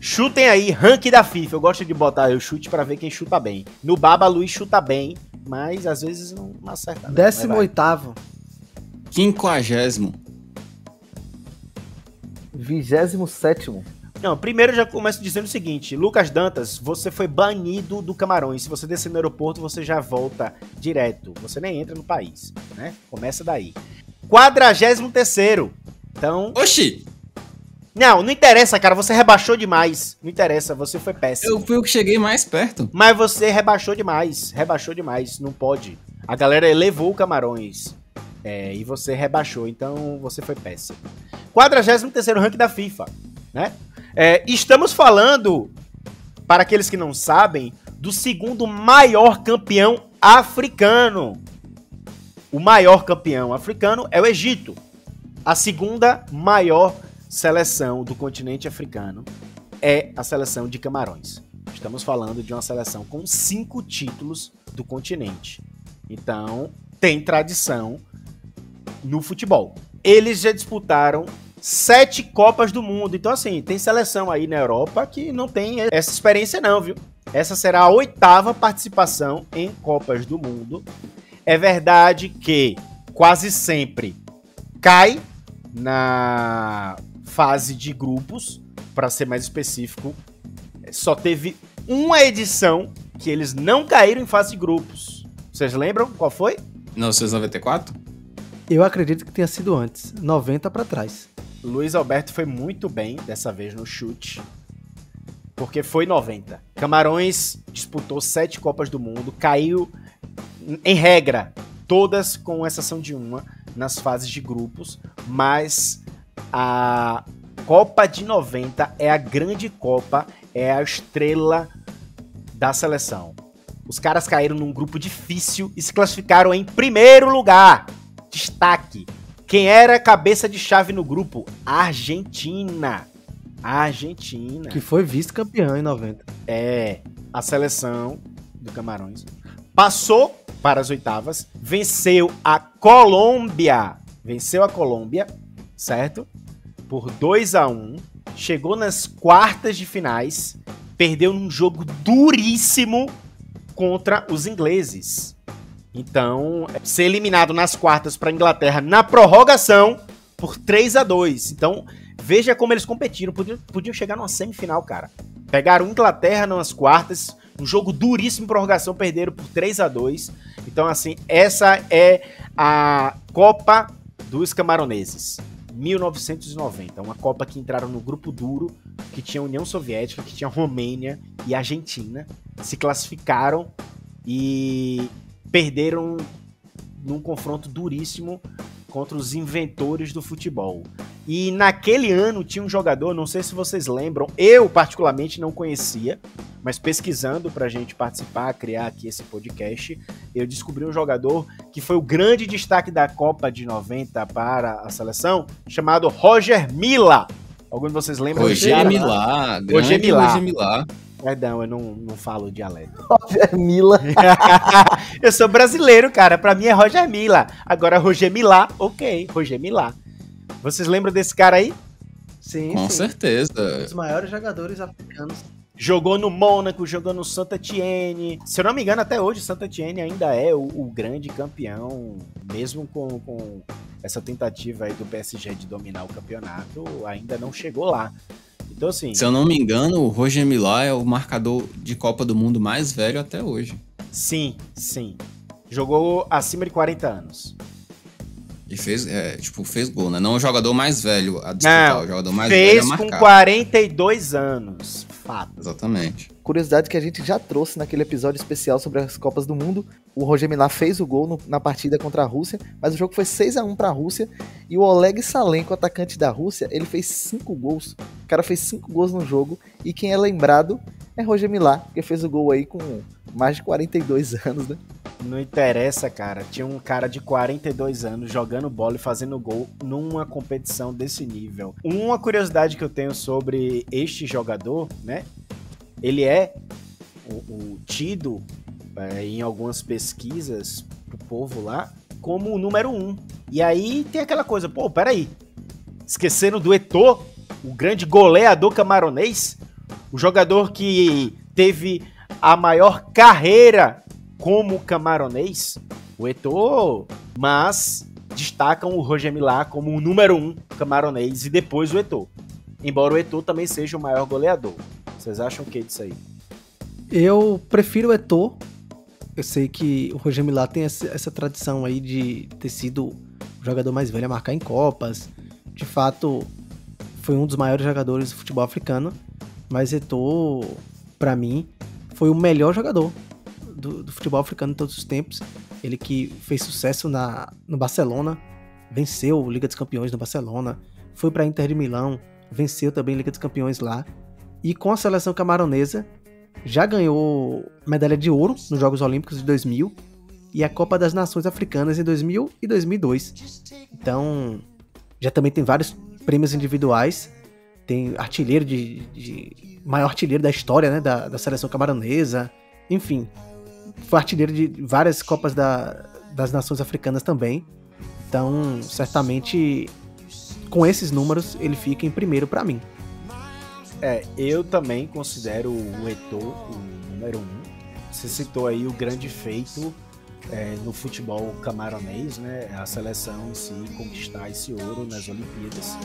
Chutem aí, ranking da FIFA. Eu gosto de botar o chute pra ver quem chuta bem. No Baba, Luiz chuta bem, mas às vezes não acerta. 18º. 50º. 27º. Não, primeiro eu já começo dizendo o seguinte: Lucas Dantas, você foi banido do Camarões. Se você descer no aeroporto, você já volta direto. Você nem entra no país, né? Começa daí. 43º. Então... Oxi! Não interessa, cara, você rebaixou demais. Não interessa, você foi péssimo. Eu fui o que cheguei mais perto. Mas você rebaixou demais, não pode. A galera elevou o Camarões, e você rebaixou, então você foi péssimo. 43º ranking da FIFA, né? Estamos falando, para aqueles que não sabem, do segundo maior campeão africano. O maior campeão africano é o Egito. A segunda maior seleção do continente africano é a seleção de Camarões. Estamos falando de uma seleção com 5 títulos do continente. Então, tem tradição no futebol. eles já disputaram 7 Copas do Mundo. Então, assim, tem seleção aí na Europa que não tem essa experiência não, viu? Essa será a 8ª participação em Copas do Mundo. É verdade que quase sempre cai na fase de grupos, para ser mais específico. Só teve uma edição que eles não caíram em fase de grupos. Vocês lembram qual foi? 1994? Eu acredito que tenha sido antes, 90 pra trás. Luiz Alberto foi muito bem dessa vez no chute, porque foi 90. Camarões disputou 7 Copas do Mundo, caiu, em regra, todas com exceção de uma, nas fases de grupos, mas a Copa de 90 é a grande Copa, é a estrela da seleção. Os caras caíram num grupo difícil e se classificaram em primeiro lugar. Destaque. Quem era cabeça de chave no grupo? A Argentina. A Argentina. Que foi vice-campeã em 90. É, a seleção do Camarões passou para as oitavas, venceu a Colômbia. Venceu a Colômbia, certo? Por 2-1. Chegou nas quartas de finais, perdeu num jogo duríssimo contra os ingleses. Então, ser eliminado nas quartas para a Inglaterra na prorrogação por 3-2. Então, veja como eles competiram. Podiam chegar numa semifinal, cara. Pegaram Inglaterra nas quartas, um jogo duríssimo em prorrogação, perderam por 3-2. Então, assim, essa é a Copa dos Camaroneses. 1990, uma Copa que entraram no grupo duro, que tinha a União Soviética, que tinha a Romênia e a Argentina, se classificaram e perderam num confronto duríssimo contra os inventores do futebol. E naquele ano tinha um jogador, não sei se vocês lembram, eu particularmente não conhecia, mas pesquisando pra gente participar, criar aqui esse podcast, eu descobri um jogador que foi o grande destaque da Copa de 90 para a seleção, chamado Roger Milla. Algum de vocês lembram? Roger Milla. Roger Milla. Roger Milla. Perdão, eu não falo dialeto. Roger Milla. Eu sou brasileiro, cara. Pra mim é Roger Milla. Agora Roger Milla, ok. Roger Milla. Vocês lembram desse cara aí? Sim, Com sim. certeza. Um dos maiores jogadores africanos. Jogou no Mônaco, jogou no Saint Etienne. Se eu não me engano, até hoje o Saint Etienne ainda é o grande campeão. Mesmo com essa tentativa aí do PSG de dominar o campeonato, ainda não chegou lá. Então, assim, Se eu não me engano, o Roger Milla é o marcador de Copa do Mundo mais velho até hoje. sim. Jogou acima de 40 anos. E fez gol, né? Não o jogador mais velho a disputar, o jogador mais velho a Fez marcar. com 42 anos. Fato. Exatamente. Curiosidade que a gente já trouxe naquele episódio especial sobre as Copas do Mundo. O Roger Milla fez o gol na partida contra a Rússia, mas o jogo foi 6-1 para a Rússia. E o Oleg Salenko, atacante da Rússia, ele fez 5 gols. O cara fez 5 gols no jogo. E quem é lembrado é Roger Milla, que fez o gol aí com mais de 42 anos, né? Não interessa, cara. Tinha um cara de 42 anos jogando bola e fazendo gol numa competição desse nível. Uma curiosidade que eu tenho sobre este jogador, né? Ele é o tido em algumas pesquisas pro povo lá como o número 1. E aí tem aquela coisa, pô, peraí. Esqueceram do Eto'o, o grande goleador camaronês, o jogador que teve a maior carreira como camaronês, o Eto'o, mas destacam o Roger Milla como o número 1 camaronês e depois o Eto'o. Embora o Eto'o também seja o maior goleador. Vocês acham o que disso aí? Eu prefiro o Eto'o. Eu sei que o Roger Milla tem essa tradição aí de ter sido o jogador mais velho a marcar em Copas. De fato, foi um dos maiores jogadores do futebol africano. Mas Eto'o, pra mim, foi o melhor jogador do futebol africano de todos os tempos. Ele que fez sucesso no Barcelona, venceu a Liga dos Campeões no Barcelona, foi pra Inter de Milão, venceu também a Liga dos Campeões lá. E com a seleção camaronesa, já ganhou medalha de ouro nos Jogos Olímpicos de 2000 e a Copa das Nações Africanas em 2000 e 2002. Então, já também tem vários prêmios individuais. Tem artilheiro maior artilheiro da história, né, da seleção camaronesa. Enfim, foi artilheiro de várias Copas das Nações Africanas também. Então, certamente, com esses números, ele fica em primeiro pra mim. Eu também considero o Eto'o o número 1. Você citou aí o grande feito no futebol camaronês, né? A seleção em si conquistar esse ouro nas Olimpíadas.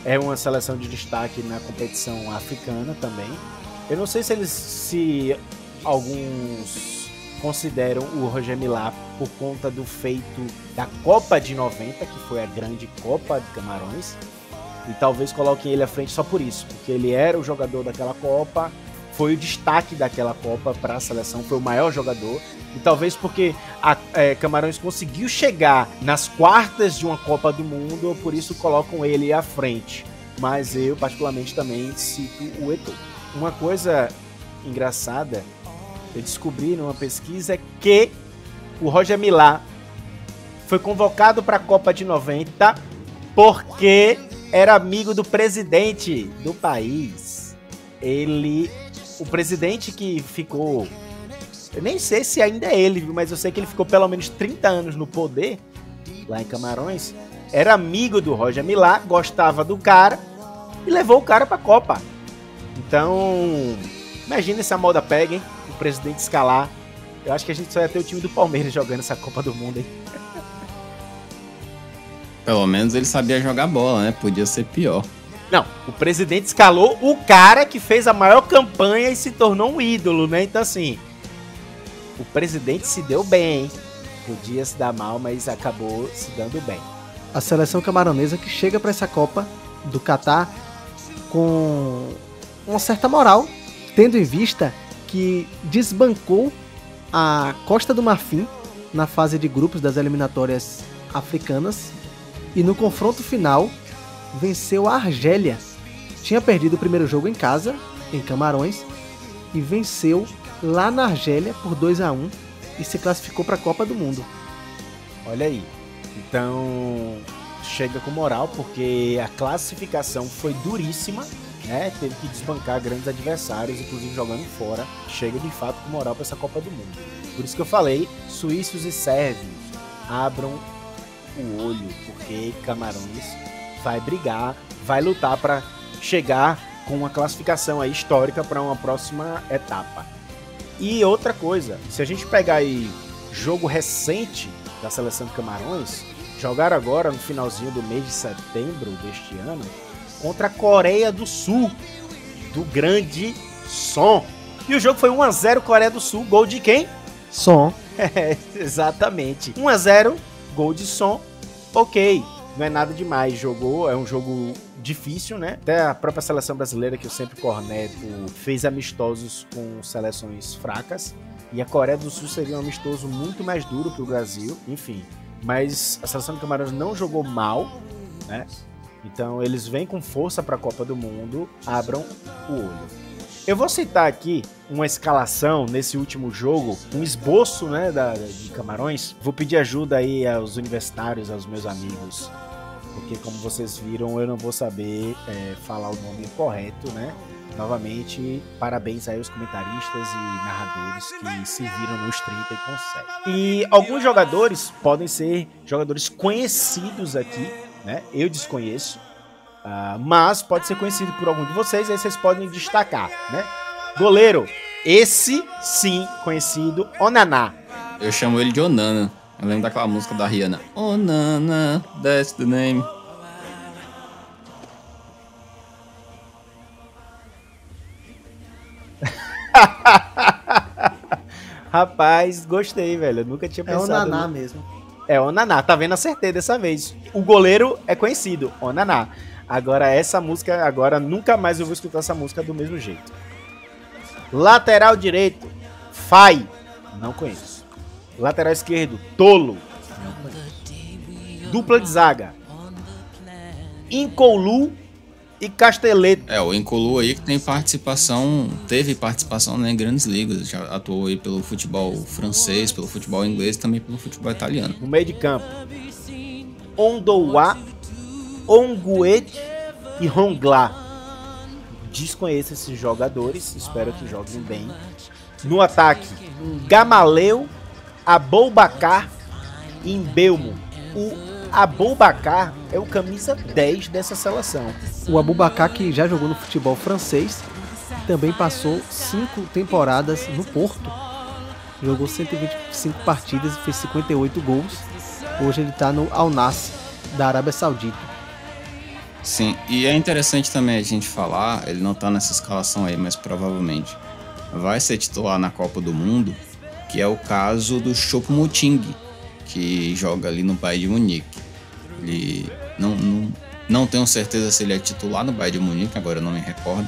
É uma seleção de destaque na competição africana também. Eu não sei se alguns consideram o Roger Milá por conta do feito da Copa de 90, que foi a grande Copa de Camarões, e talvez coloquem ele à frente só por isso, porque ele era o jogador daquela Copa, foi o destaque daquela Copa para a seleção, foi o maior jogador, e talvez porque Camarões conseguiu chegar nas quartas de uma Copa do Mundo, por isso colocam ele à frente. Mas eu particularmente também cito o Eto'o. Uma coisa engraçada, eu descobri numa pesquisa que o Roger Milá foi convocado para a Copa de 90 porque era amigo do presidente do país. O presidente que ficou, eu nem sei se ainda é ele, mas eu sei que ele ficou pelo menos 30 anos no poder, lá em Camarões, era amigo do Roger Milá, gostava do cara e levou o cara pra Copa. Então, imagina se a moda pega, hein? O presidente escalar. Eu acho que a gente só ia ter o time do Palmeiras jogando essa Copa do Mundo, hein? Pelo menos ele sabia jogar bola, né? Podia ser pior. Não, o presidente escalou o cara que fez a maior campanha e se tornou um ídolo, né? Então, assim, o presidente se deu bem, hein? Podia se dar mal, mas acabou se dando bem. A seleção camaronesa que chega para essa Copa do Catar com uma certa moral, tendo em vista que desbancou a Costa do Marfim na fase de grupos das eliminatórias africanas e no confronto final venceu a Argélia. Tinha perdido o primeiro jogo em casa, em Camarões, e venceu lá na Argélia por 2-1 e se classificou para a Copa do Mundo. Olha aí. Então, chega com moral, porque a classificação foi duríssima, né? Teve que desbancar grandes adversários, inclusive jogando fora. Chega de fato com moral para essa Copa do Mundo. Por isso que eu falei, suíços e sérvios, abram o olho, porque Camarões vai brigar, vai lutar para chegar com uma classificação aí histórica para uma próxima etapa. E outra coisa, se a gente pegar aí jogo recente da seleção de Camarões, jogaram agora no finalzinho do mês de setembro deste ano contra a Coreia do Sul, do grande Son. E o jogo foi 1-0 Coreia do Sul, gol de quem? Son. Exatamente. 1-0, gol de Son. Ok, não é nada demais. É um jogo difícil, né? Até a própria seleção brasileira, que eu sempre corneto, fez amistosos com seleções fracas. E a Coreia do Sul seria um amistoso muito mais duro que o Brasil, enfim. Mas a seleção de Camarões não jogou mal, né? Então eles vêm com força para a Copa do Mundo, abram o olho. Eu vou citar aqui uma escalação nesse último jogo, um esboço, né, de Camarões. Vou pedir ajuda aí aos universitários, aos meus amigos, porque como vocês viram, eu não vou saber falar o nome correto, né? Novamente, parabéns aí aos comentaristas e narradores que se viram nos 30 e conseguem. E alguns jogadores podem ser jogadores conhecidos aqui, né? Eu desconheço, mas pode ser conhecido por algum de vocês, aí vocês podem destacar, né? Goleiro, esse sim conhecido, Onaná. Eu chamo ele de Onana. Eu lembro daquela música da Rihanna. Onana, that's the name. Rapaz, gostei, velho. Eu nunca tinha pensado. É Onaná mesmo. É Onaná, tá vendo? Acertei dessa vez. O goleiro é conhecido, Onaná. Agora essa música, nunca mais eu vou escutar essa música do mesmo jeito. Lateral direito, Fai. Não conheço. Lateral esquerdo, Tolo. Não conheço. Dupla de zaga, Incoulu e Casteleto. O Incolu aí que teve participação, né, em grandes ligas, já atuou aí pelo futebol francês, pelo futebol inglês e também pelo futebol italiano. No meio de campo, Ondoa, Onguet e Rongla. Desconheço esses jogadores, espero que joguem bem. No ataque, Gamaleu, Aboubacar e Mbeumo. O Aboubakar é o camisa 10 dessa seleção. O Aboubakar, que já jogou no futebol francês, também passou 5 temporadas no Porto. Jogou 125 partidas e fez 58 gols. Hoje ele está no Al Nassr da Arábia Saudita. Sim, e é interessante também a gente falar, ele não tá nessa escalação aí, mas provavelmente vai ser titular na Copa do Mundo, que é o caso do Choupo-Moting, que joga ali no Bayern de Munique. Ele não tenho certeza se ele é titular no Bayern de Munique, agora eu não me recordo,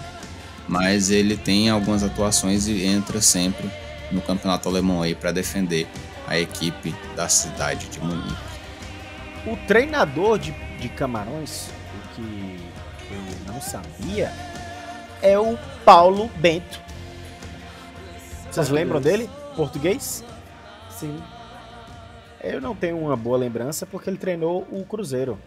mas ele tem algumas atuações e entra sempre no campeonato alemão aí para defender a equipe da cidade de Munique. O treinador de Camarões, o que eu não sabia, é o Paulo Bento. Vocês lembram dele? Português? Sim. Eu não tenho uma boa lembrança porque ele treinou o Cruzeiro.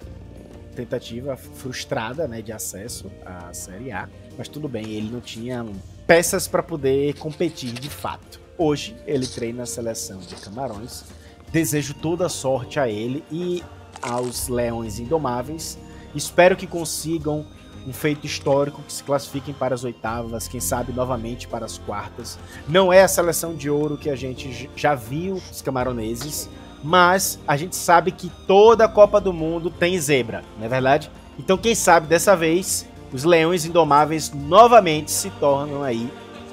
Tentativa frustrada, né, de acesso à Série A. Mas tudo bem, ele não tinha peças para poder competir de fato. Hoje ele treina a seleção de Camarões. Desejo toda a sorte a ele e aos Leões Indomáveis. Espero que consigam um feito histórico, que se classifiquem para as oitavas, quem sabe novamente para as quartas. Não é a seleção de ouro que a gente já viu os camaroneses, mas a gente sabe que toda a Copa do Mundo tem zebra, não é verdade? Então quem sabe dessa vez os Leões Indomáveis novamente se tornam aí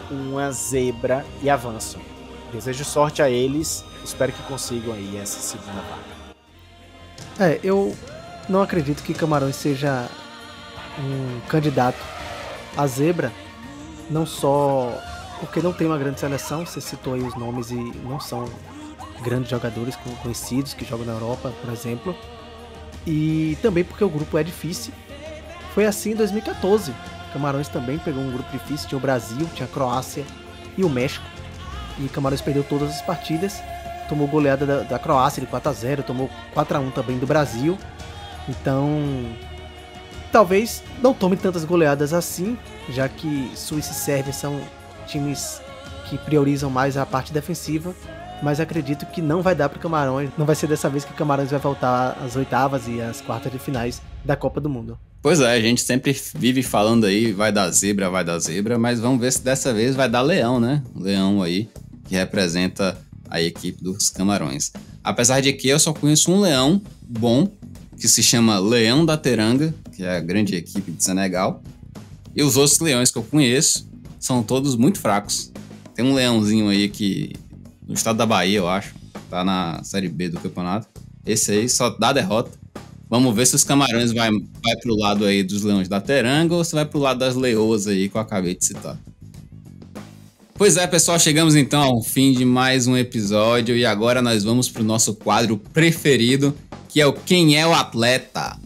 uma zebra e avançam. Desejo sorte a eles, espero que consigam aí essa segunda vaga. Eu não acredito que Camarões seja um candidato à zebra, não só porque não tem uma grande seleção, você citou aí os nomes e não são grandes jogadores conhecidos que jogam na Europa, por exemplo, e também porque o grupo é difícil. Foi assim em 2014, Camarões também pegou um grupo difícil, tinha o Brasil, tinha a Croácia e o México, e Camarões perdeu todas as partidas, tomou goleada da Croácia de 4-0, tomou 4-1 também do Brasil, então talvez não tome tantas goleadas assim, já que Suíça e Sérvia são times que priorizam mais a parte defensiva, mas acredito que não vai dar para Camarões, não vai ser dessa vez que Camarões vai voltar às oitavas e às quartas de finais da Copa do Mundo. Pois é, a gente sempre vive falando aí, vai dar zebra, mas vamos ver se dessa vez vai dar leão, né? Leão aí, que representa a equipe dos Camarões. Apesar de que eu só conheço um leão bom, que se chama Leão da Teranga, que é a grande equipe de Senegal. E os outros leões que eu conheço são todos muito fracos. Tem um leãozinho aí que, no estado da Bahia, eu acho, tá na Série B do campeonato. Esse aí só dá derrota. Vamos ver se os Camarões vai pro lado aí dos Leões da Teranga ou se vai pro lado das Leoas aí que eu acabei de citar. Pois é, pessoal, chegamos então ao fim de mais um episódio e agora nós vamos pro nosso quadro preferido, que é o Quem é o Atleta?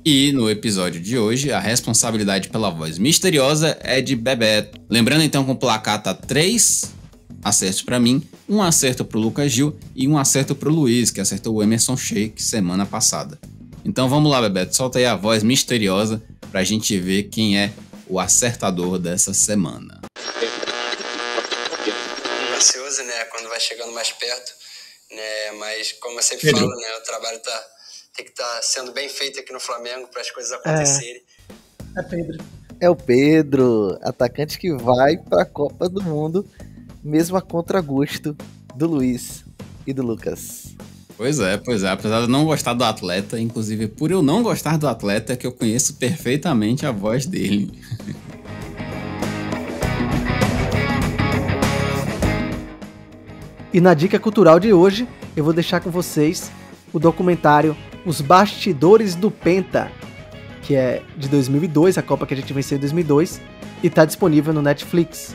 E no episódio de hoje, a responsabilidade pela voz misteriosa é de Bebeto. Lembrando então que o placar tá 3 acertos pra mim, 1 acerto pro Lucas Gil e 1 acerto pro Luiz, que acertou o Emerson Sheik semana passada. Então vamos lá, Bebeto, solta aí a voz misteriosa pra gente ver quem é o acertador dessa semana. Ansioso, né, quando vai chegando mais perto, né, mas como eu sempre falo, né, o trabalho tem que estar sendo bem feito aqui no Flamengo para as coisas acontecerem. É Pedro. É o Pedro, atacante que vai para a Copa do Mundo, mesmo a contragosto do Luiz e do Lucas. Pois é, apesar de eu não gostar do atleta, inclusive por eu não gostar do atleta é que eu conheço perfeitamente a voz dele. E na dica cultural de hoje, eu vou deixar com vocês o documentário Os Bastidores do Penta, que é de 2002, a Copa que a gente venceu em 2002, e está disponível no Netflix.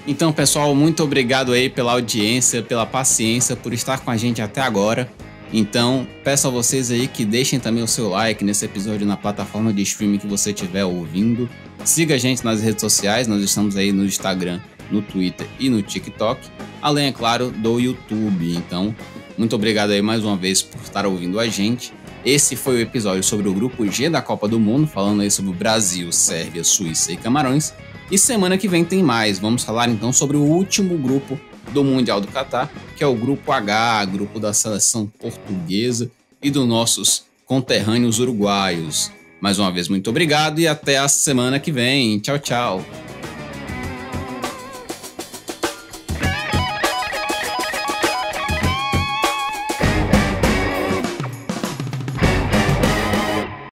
Então, pessoal, muito obrigado aí pela audiência, pela paciência, por estar com a gente até agora. Então, peço a vocês aí que deixem também o seu like nesse episódio na plataforma de streaming que você estiver ouvindo. Siga a gente nas redes sociais, nós estamos aí no Instagram, no Twitter e no TikTok, além, é claro, do YouTube. Então, muito obrigado aí mais uma vez por estar ouvindo a gente. Esse foi o episódio sobre o Grupo G da Copa do Mundo, falando aí sobre o Brasil, Sérvia, Suíça e Camarões. E semana que vem tem mais. Vamos falar então sobre o último grupo do Mundial do Catar, que é o Grupo H, grupo da seleção portuguesa. e dos nossos conterrâneos uruguaios. Mais uma vez, muito obrigado e até a semana que vem. Tchau, tchau.